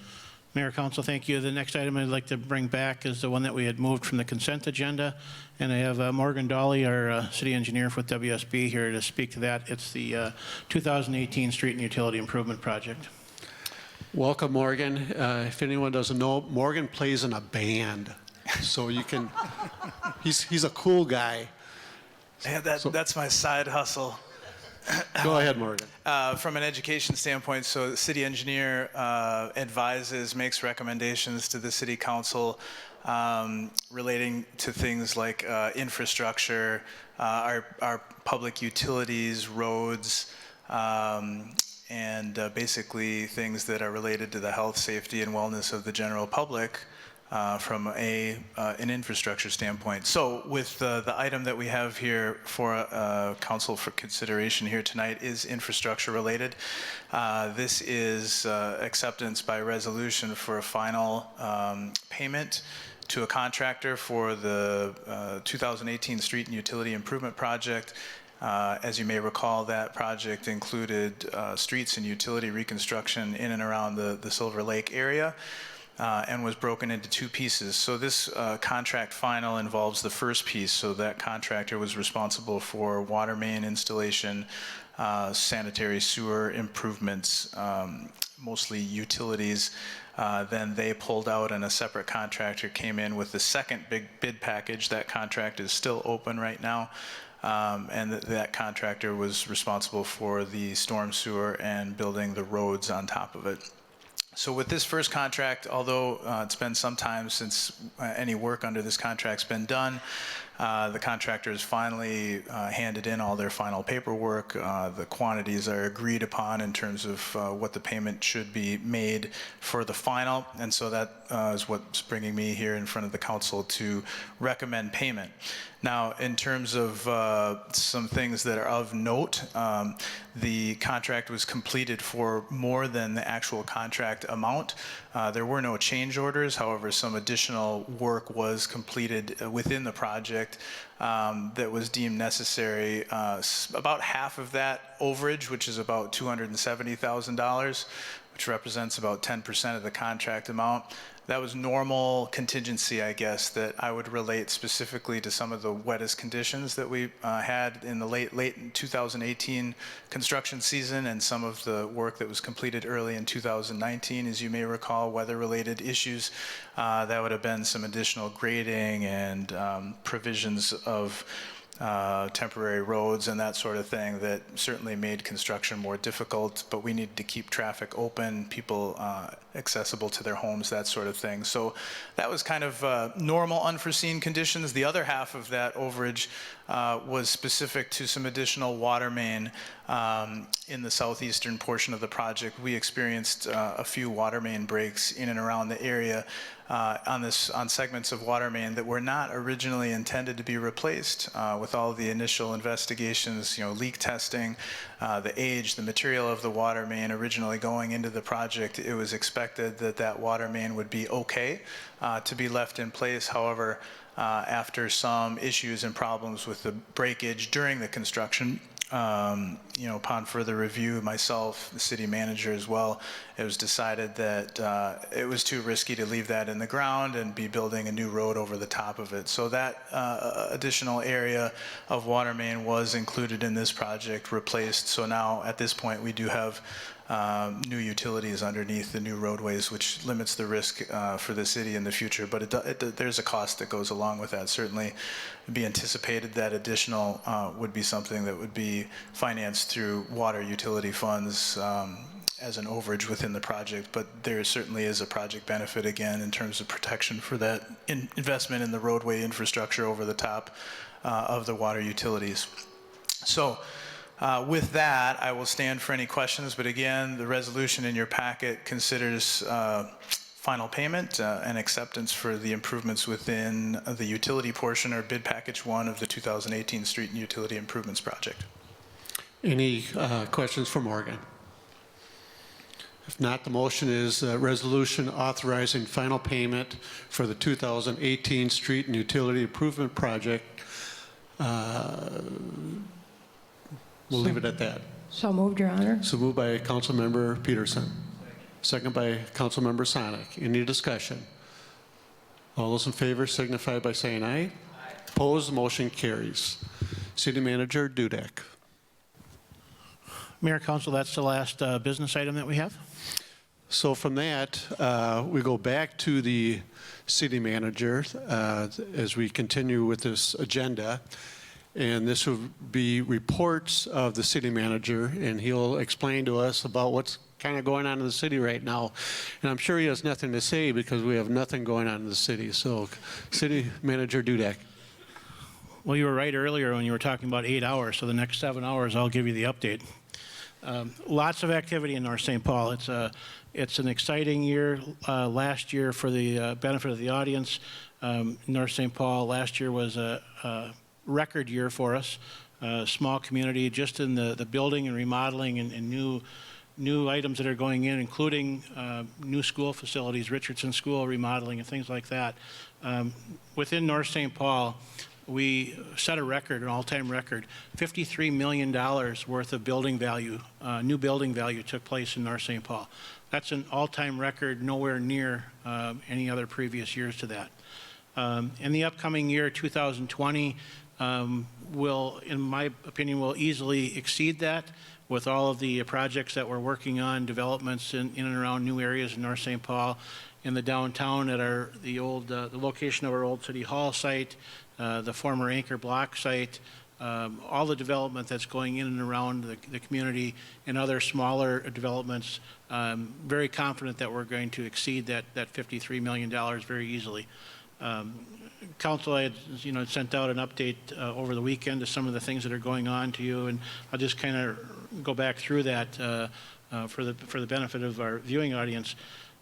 Mayor, Council, thank you. The next item I'd like to bring back is the one that we had moved from the consent agenda. And I have Morgan Dolly, our city engineer with WSB, here to speak to that. It's the 2018 Street and Utility Improvement Project. Welcome, Morgan. If anyone doesn't know, Morgan plays in a band, so you can, he's a cool guy. Yeah, that's my side hustle. Go ahead, Morgan. From an education standpoint, so the city engineer advises, makes recommendations to the city council relating to things like infrastructure, our public utilities, roads, and basically things that are related to the health, safety, and wellness of the general public from an infrastructure standpoint. So with the item that we have here for council for consideration here tonight is infrastructure related. This is acceptance by resolution for a final payment to a contractor for the 2018 Street and Utility Improvement Project. As you may recall, that project included streets and utility reconstruction in and around the Silver Lake area. And was broken into two pieces. So this contract final involves the first piece. So that contractor was responsible for water main installation, sanitary sewer improvements, mostly utilities. Then they pulled out and a separate contractor came in with the second big bid package. That contract is still open right now. And that contractor was responsible for the storm sewer and building the roads on top of it. So with this first contract, although it's been some time since any work under this contract's been done, the contractors finally handed in all their final paperwork. The quantities are agreed upon in terms of what the payment should be made for the final. And so that is what's bringing me here in front of the council to recommend payment. Now, in terms of some things that are of note, the contract was completed for more than the actual contract amount. There were no change orders. However, some additional work was completed within the project that was deemed necessary. About half of that overage, which is about $270,000, which represents about 10% of the contract amount. That was normal contingency, I guess, that I would relate specifically to some of the wettest conditions that we had in the late 2018 construction season and some of the work that was completed early in 2019. As you may recall, weather-related issues. That would have been some additional grading and provisions of temporary roads and that sort of thing that certainly made construction more difficult, but we needed to keep traffic open, people accessible to their homes, that sort of thing. So that was kind of normal unforeseen conditions. The other half of that overage was specific to some additional water main in the southeastern portion of the project. We experienced a few water main breaks in and around the area on segments of water main that were not originally intended to be replaced. With all the initial investigations, leak testing, the age, the material of the water main originally going into the project, it was expected that that water main would be okay to be left in place. However, after some issues and problems with the breakage during the construction, upon further review, myself, the city manager as well, it was decided that it was too risky to leave that in the ground and be building a new road over the top of it. So that additional area of water main was included in this project, replaced. So now at this point we do have new utilities underneath the new roadways, which limits the risk for the city in the future. But there's a cost that goes along with that. Certainly be anticipated that additional would be something that would be financed through water utility funds as an overage within the project. But there certainly is a project benefit, again, in terms of protection for that investment in the roadway infrastructure over the top of the water utilities. So with that, I will stand for any questions, but again, the resolution in your packet considers final payment and acceptance for the improvements within the utility portion or bid package 1 of the 2018 Street and Utility Improvements Project. Any questions for Morgan? If not, the motion is resolution authorizing final payment for the 2018 Street and Utility Improvement Project. We'll leave it at that. So moved, Your Honor. So moved by Councilmember Peterson. second by Councilmember Sonic. Any discussion? All those in favor signify by saying aye. Opposed, motion carries. City Manager Dudek. Mayor, Council, that's the last business item that we have. So from that, we go back to the city manager as we continue with this agenda. And this will be reports of the city manager, and he'll explain to us about what's kind of going on in the city right now. And I'm sure he has nothing to say because we have nothing going on in the city. So City Manager Dudek. Well, you were right earlier when you were talking about 8 hours, so the next 7 hours I'll give you the update. Lots of activity in North St. Paul. It's an exciting year. Last year, for the benefit of the audience, North St. Paul last year was a record year for us. Small community, just in the building and remodeling and new items that are going in, including new school facilities, Richardson School remodeling and things like that. Within North St. Paul, we set a record, an all-time record. $53 million worth of building value, new building value took place in North St. Paul. That's an all-time record, nowhere near any other previous years to that. In the upcoming year, 2020, will, in my opinion, will easily exceed that with all of the projects that we're working on, developments in and around new areas in North St. Paul, in the downtown at the location of our old City Hall site, the former Anchor Block site, all the development that's going in and around the community and other smaller developments. Very confident that we're going to exceed that $53 million very easily. Council had sent out an update over the weekend to some of the things that are going on to you, and I'll just kind of go back through that for the benefit of our viewing audience.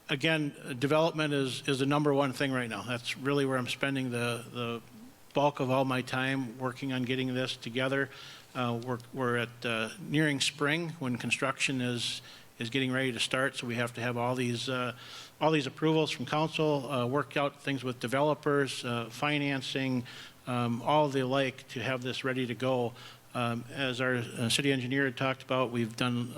Again, development is the number one thing right now. That's really where I'm spending the bulk of all my time working on getting this together. We're at nearing spring when construction is getting ready to start, so we have to have all these approvals from council, work out things with developers, financing, all the like to have this ready to go. As our city engineer had talked about, we've done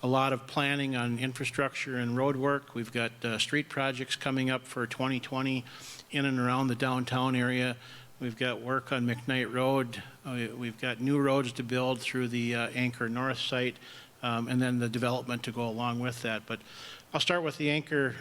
a lot of planning on infrastructure and road work. We've got street projects coming up for 2020 in and around the downtown area. We've got work on McKnight Road. We've got new roads to build through the Anchor North site, and then the development to go along with that. But I'll start with the Anchor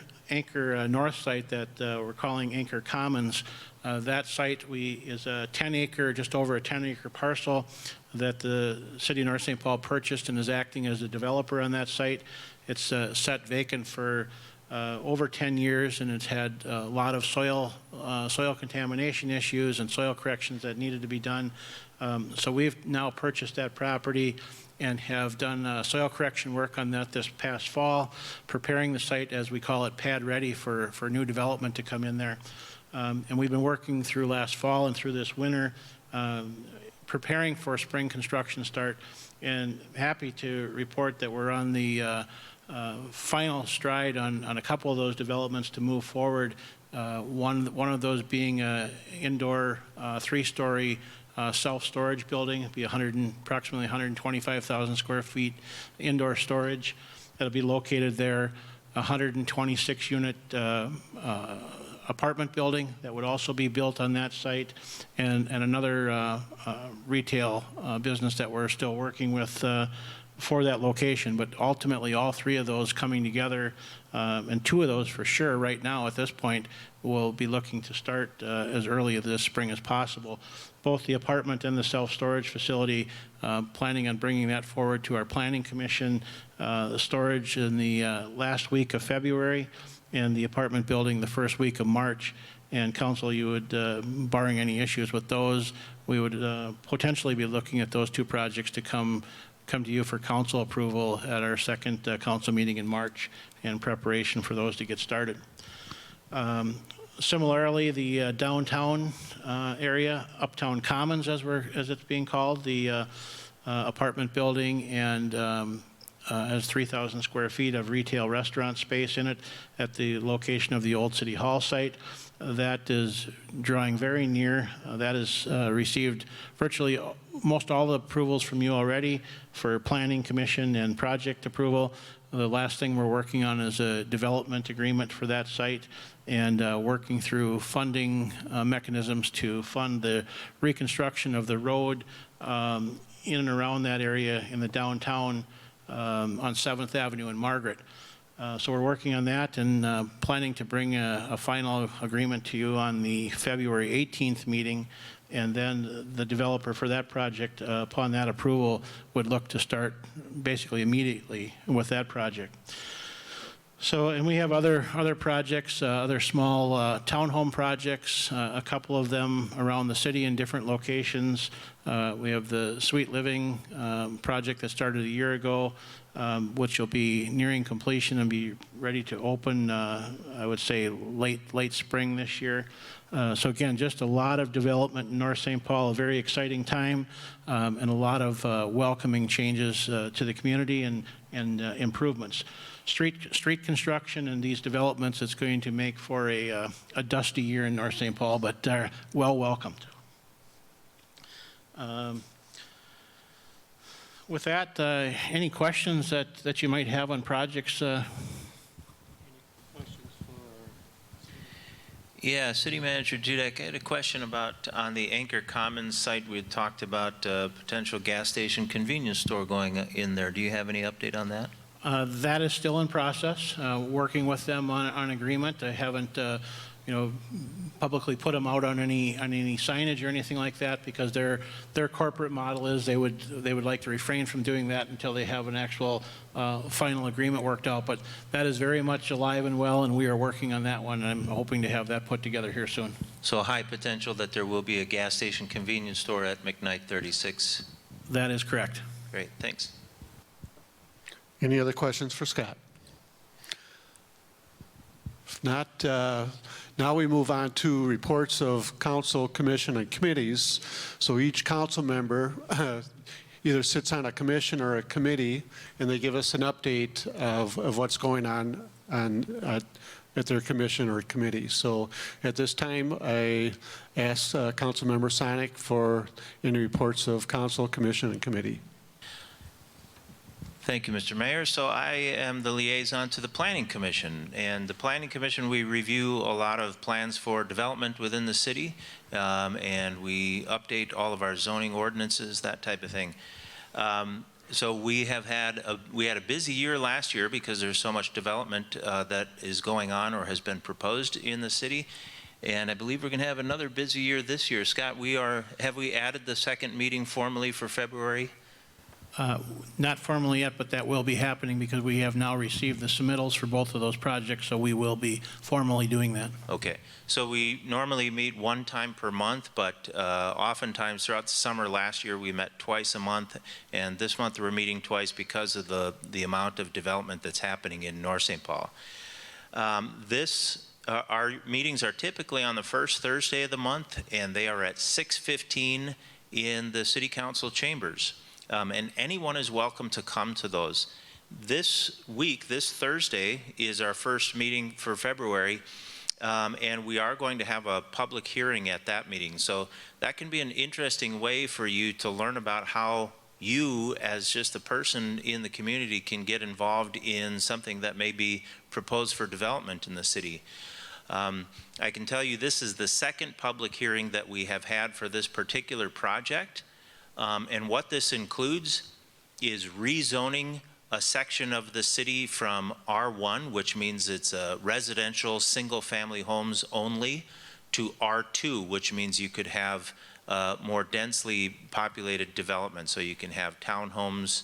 North site that we're calling Anchor Commons. That site is a 10-acre, just over a 10-acre parcel that the city of North St. Paul purchased and is acting as a developer on that site. It's set vacant for over 10 years, and it's had a lot of soil contamination issues and soil corrections that needed to be done. So we've now purchased that property and have done soil correction work on that this past fall, preparing the site, as we call it, pad ready for new development to come in there. And we've been working through last fall and through this winter, preparing for spring construction start, and happy to report that we're on the final stride on a couple of those developments to move forward. One of those being an indoor 3-story self-storage building. It'll be approximately 125,000 square feet indoor storage. That'll be located there. 126-unit apartment building that would also be built on that site, and another retail business that we're still working with for that location. But ultimately, all three of those coming together, and two of those for sure right now at this point, we'll be looking to start as early this spring as possible. Both the apartment and the self-storage facility, planning on bringing that forward to our planning commission, the storage in the last week of February, and the apartment building the first week of March. And council, you would, barring any issues with those, we would potentially be looking at those two projects to come to you for council approval at our second council meeting in March, in preparation for those to get started. Similarly, the downtown area, Uptown Commons as it's being called, the apartment building, and has 3,000 square feet of retail restaurant space in it at the location of the old City Hall site. That is drawing very near. That has received virtually most all the approvals from you already for planning commission and project approval. The last thing we're working on is a development agreement for that site, and working through funding mechanisms to fund the reconstruction of the road in and around that area in the downtown on 7th Avenue in Margaret. So we're working on that and planning to bring a final agreement to you on the February 18th meeting. And then the developer for that project, upon that approval, would look to start basically immediately with that project. So, and we have other projects, other small townhome projects, a couple of them around the city in different locations. We have the Sweet Living project that started a year ago, which will be nearing completion and be ready to open, I would say, late spring this year. So again, just a lot of development in North St. Paul, a very exciting time, and a lot of welcoming changes to the community and improvements. Street construction and these developments, it's going to make for a dusty year in North St. Paul, but well welcomed. With that, any questions that you might have on projects? Yeah, City Manager Dudek, I had a question about on the Anchor Commons site. We had talked about potential gas station convenience store going in there. Do you have any update on that? That is still in process, working with them on agreement. I haven't, publicly put them out on any signage or anything like that, because their corporate model is they would like to refrain from doing that until they have an actual final agreement worked out. But that is very much alive and well, and we are working on that one, and I'm hoping to have that put together here soon. So high potential that there will be a gas station convenience store at McKnight 36. That is correct. Great, thanks. Any other questions for Scott? If not, now we move on to reports of council, commission, and committees. So each council member either sits on a commission or a committee, and they give us an update of what's going on at their commission or committee. So at this time, I ask Councilmember Sonic for any reports of council, commission, and committee. Thank you, Mr. Mayor. So I am the liaison to the Planning Commission. And the Planning Commission, we review a lot of plans for development within the city, and we update all of our zoning ordinances, that type of thing. So we had a busy year last year because there's so much development that is going on or has been proposed in the city. And I believe we're going to have another busy year this year. Scott, have we added the second meeting formally for February? Not formally yet, but that will be happening because we have now received the submittals for both of those projects, so we will be formally doing that. Okay. So we normally meet one time per month, but oftentimes throughout the summer last year we met twice a month, and this month we're meeting twice because of the amount of development that's happening in North St. Paul. Our meetings are typically on the first Thursday of the month, and they are at 6:15 in the City Council chambers. And anyone is welcome to come to those. This week, this Thursday, is our first meeting for February, and we are going to have a public hearing at that meeting. So that can be an interesting way for you to learn about how you, as just a person in the community, can get involved in something that may be proposed for development in the city. I can tell you this is the second public hearing that we have had for this particular project. And what this includes is rezoning a section of the city from R1, which means it's residential single-family homes only, to R2, which means you could have more densely populated development. So you can have townhomes,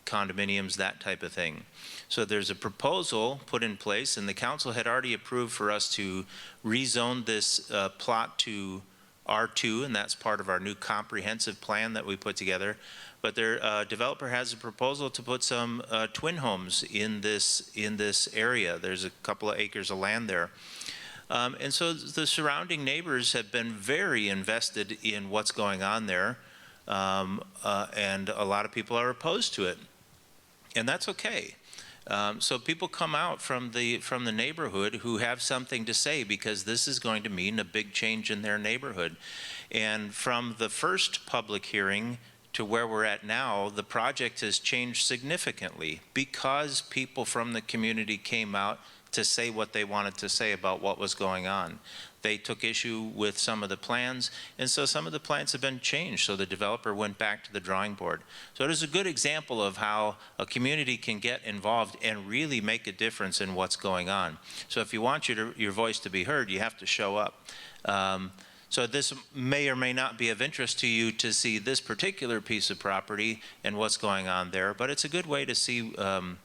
condominiums, that type of thing. So there's a proposal put in place, and the council had already approved for us to rezone this plot to R2, and that's part of our new comprehensive plan that we put together. But their developer has a proposal to put some twin homes in this area. There's a couple of acres of land there. And so the surrounding neighbors have been very invested in what's going on there, and a lot of people are opposed to it. And that's okay. So people come out from the neighborhood who have something to say, because this is going to mean a big change in their neighborhood. And from the first public hearing to where we're at now, the project has changed significantly because people from the community came out to say what they wanted to say about what was going on. They took issue with some of the plans, and so some of the plans have been changed, so the developer went back to the drawing board. So it is a good example of how a community can get involved and really make a difference in what's going on. So if you want your voice to be heard, you have to show up. So this may or may not be of interest to you to see this particular piece of property and what's going on there, but it's a good way to see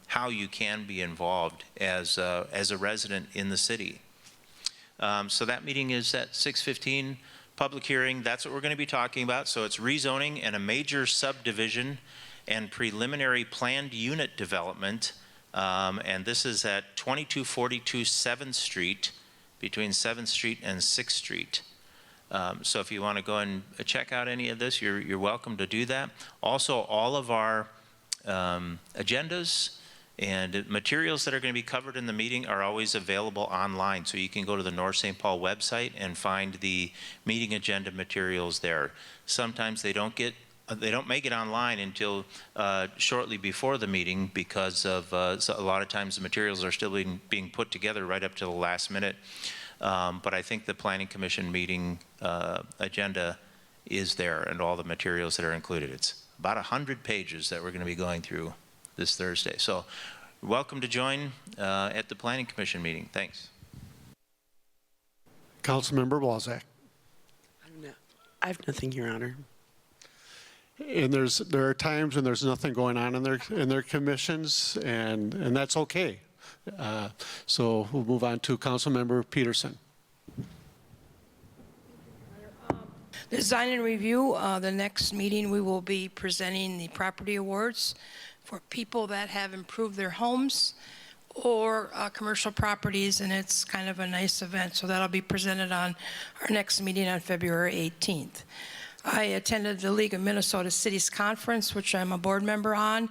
how you can be involved as a resident in the city. So that meeting is at 6:15, public hearing. That's what we're going to be talking about. So it's rezoning and a major subdivision and preliminary planned unit development. And this is at 2242 7th Street, between 7th Street and 6th Street. So if you want to go and check out any of this, you're welcome to do that. Also, all of our agendas and materials that are going to be covered in the meeting are always available online. So you can go to the North St. Paul website and find the meeting agenda materials there. Sometimes they don't make it online until shortly before the meeting because of so a lot of times the materials are still being put together right up to the last minute. But I think the Planning Commission meeting agenda is there and all the materials that are included. It's about 100 pages that we're going to be going through this Thursday. So you're welcome to join at the Planning Commission meeting. Thanks. Councilmember Walzak. I have nothing, Your Honor. And there are times when there's nothing going on in their commissions, and that's okay. So we'll move on to Councilmember Peterson. Design and review, the next meeting, we will be presenting the property awards for people that have improved their homes or commercial properties, and it's kind of a nice event. So that'll be presented on our next meeting on February 18th. I attended the League of Minnesota Cities Conference, which I'm a board member on,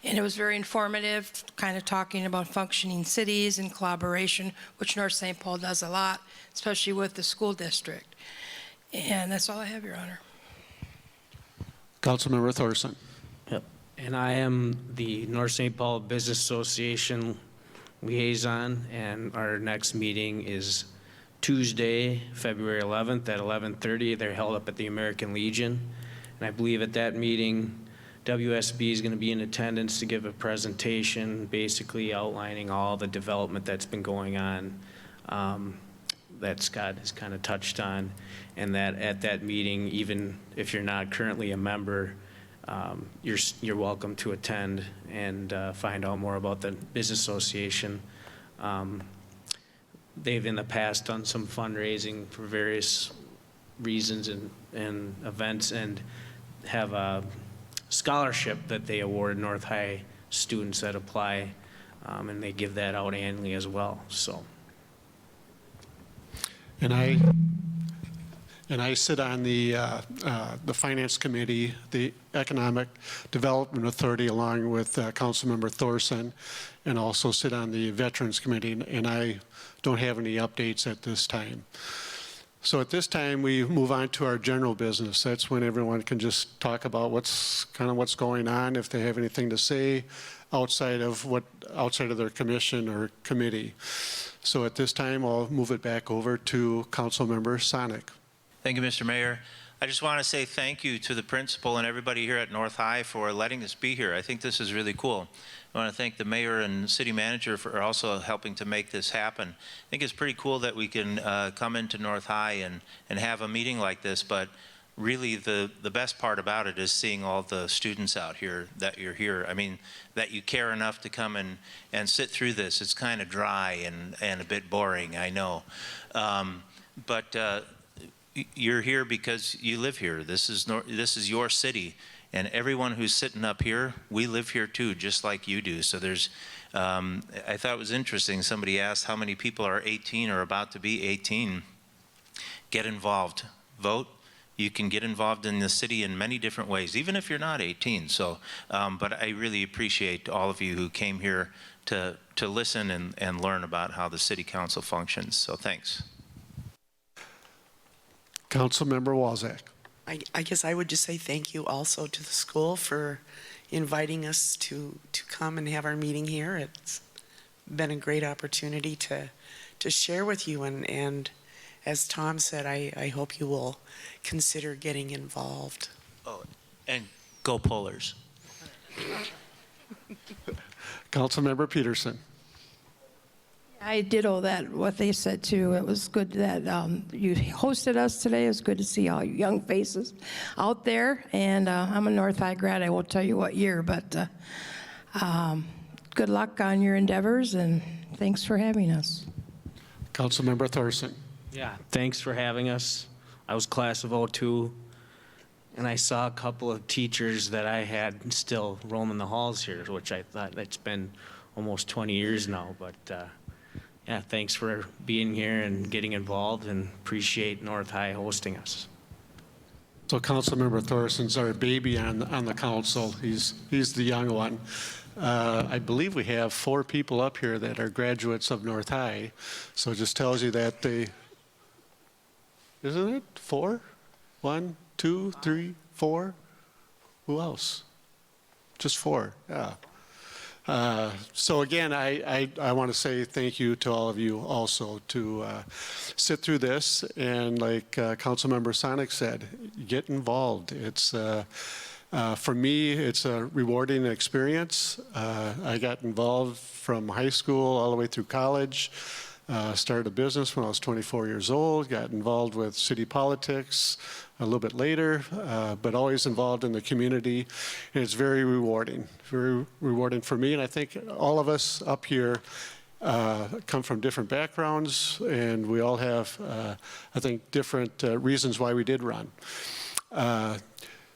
and it was very informative, kind of talking about functioning cities and collaboration, which North St. Paul does a lot, especially with the school district. And that's all I have, Your Honor. Councilmember Thorson. Yep. And I am the North St. Paul Business Association liaison, and our next meeting is Tuesday, February 11th at 11:30. They're held up at the American Legion. And I believe at that meeting, WSB is going to be in attendance to give a presentation basically outlining all the development that's been going on that Scott has kind of touched on, and that at that meeting, even if you're not currently a member, you're welcome to attend and find out more about the business association. They've in the past done some fundraising for various reasons and events, and have a scholarship that they award North High students that apply, and they give that out annually as well. So. And I sit on the Finance Committee, the Economic Development Authority, along with Councilmember Thorson, and also sit on the Veterans Committee, and I don't have any updates at this time. So at this time, we move on to our general business. That's when everyone can just talk about what's going on, if they have anything to say outside of their commission or committee. So at this time, I'll move it back over to Councilmember Sonic. Thank you, Mr. Mayor. I just want to say thank you to the principal and everybody here at North High for letting us be here. I think this is really cool. I want to thank the mayor and city manager for also helping to make this happen. I think it's pretty cool that we can come into North High and have a meeting like this, but really the best part about it is seeing all the students out here, that you're here. I mean, that you care enough to come and sit through this. It's kind of dry and a bit boring, I know. But you're here because you live here. This is your city. And everyone who's sitting up here, we live here too, just like you do. So there's, I thought it was interesting. Somebody asked how many people are 18 or about to be 18. Get involved. Vote. You can get involved in the city in many different ways, even if you're not 18. So, but I really appreciate all of you who came here to listen and learn about how the city council functions. So thanks. Councilmember Walzak. I guess I would just say thank you also to the school for inviting us to come and have our meeting here. It's been a great opportunity to share with you, and as Tom said, I hope you will consider getting involved. Oh, and go Polars. Councilmember Peterson. I ditto that, what they said too. It was good that you hosted us today. It was good to see all you young faces out there. And I'm a North High grad. I won't tell you what year, but good luck on your endeavors, and thanks for having us. Councilmember Thorson. Yeah, thanks for having us. I was class of '02, and I saw a couple of teachers that I had still roaming the halls here, which I thought it's been almost 20 years now. But yeah, thanks for being here and getting involved, and appreciate North High hosting us. So Councilmember Thorson's our baby on the council. He's the young one. I believe we have 4 people up here that are graduates of North High. So it just tells you that they, isn't it? 4? 1, 2, 3, 4? Who else? Just 4, yeah. So again, I want to say thank you to all of you also to sit through this, and like Councilmember Sonic said, get involved. It's for me, it's a rewarding experience. I got involved from high school all the way through college. Started a business when I was 24 years old, got involved with city politics a little bit later, but always involved in the community. And it's very rewarding for me. And I think all of us up here come from different backgrounds, and we all have, I think, different reasons why we did run.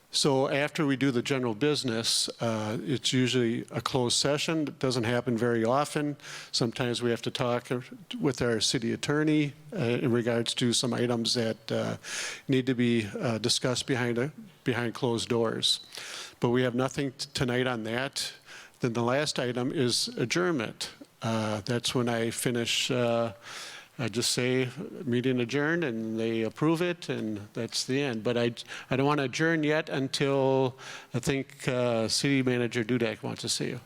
So after we do the general business, it's usually a closed session. It doesn't happen very often. Sometimes we have to talk with our city attorney in regards to some items that need to be discussed behind closed doors. But we have nothing tonight on that. Then the last item is adjournment. That's when I finish I just say meeting adjourned, and they approve it, and that's the end. But I don't want to adjourn yet until I think City Manager Dudek wants to see you.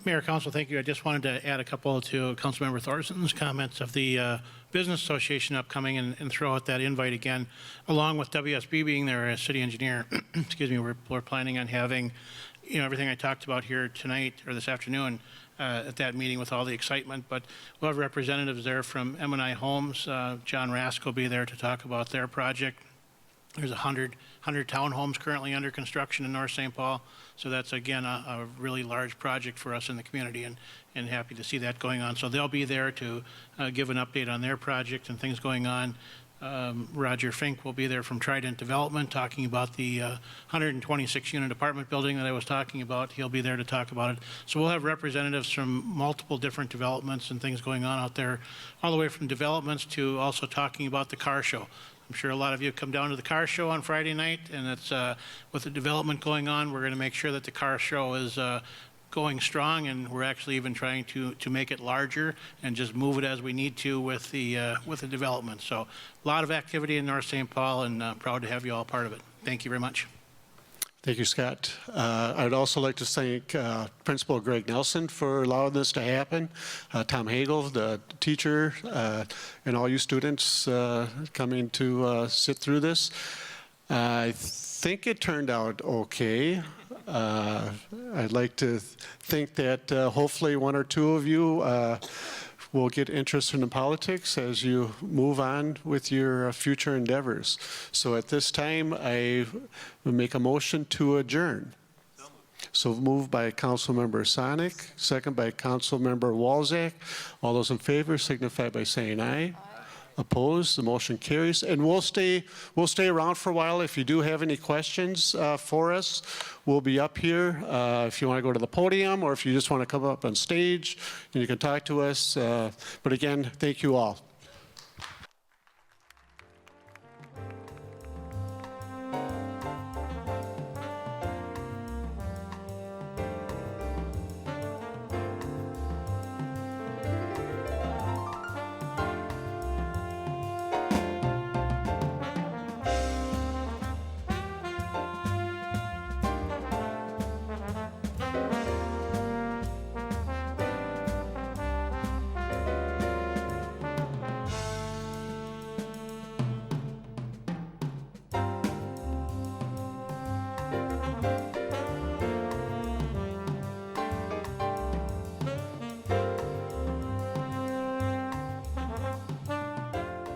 Mayor, Council, thank you. I just wanted to add a couple to Councilmember Thorson's comments of the Business Association upcoming, and throw out that invite again, along with WSB being there as city engineer. Excuse me, we're planning on having, everything I talked about here tonight or this afternoon at that meeting with all the excitement. But we'll have representatives there from M&I Homes. John Rask will be there to talk about their project. There's 100 townhomes currently under construction in North St. Paul. So that's, again, a really large project for us in the community, and happy to see that going on. So they'll be there to give an update on their project and things going on. Roger Fink will be there from Trident Development, talking about the 126-unit apartment building that I was talking about. He'll be there to talk about it. So we'll have representatives from multiple different developments and things going on out there, all the way from developments to also talking about the car show. I'm sure a lot of you come down to the car show on Friday night, and it's with the development going on, we're going to make sure that the car show is going strong, and we're actually even trying to make it larger and just move it as we need to with the development. So a lot of activity in North St. Paul, and proud to have you all part of it. Thank you very much. Thank you, Scott. I'd also like to thank Principal Greg Nelson for allowing this to happen, Tom Hagel, the teacher, and all you students coming to sit through this. I think it turned out okay. I'd like to think that hopefully 1 or 2 of you will get interested in politics as you move on with your future endeavors. So at this time, I will make a motion to adjourn. So moved by Councilmember Sonic, second by Councilmember Walzak. All those in favor signify by saying aye. Opposed, the motion carries. And we'll stay around for a while. If you do have any questions for us, we'll be up here. If you want to go to the podium, or if you just want to come up on stage, and you can talk to us. But again, thank you all.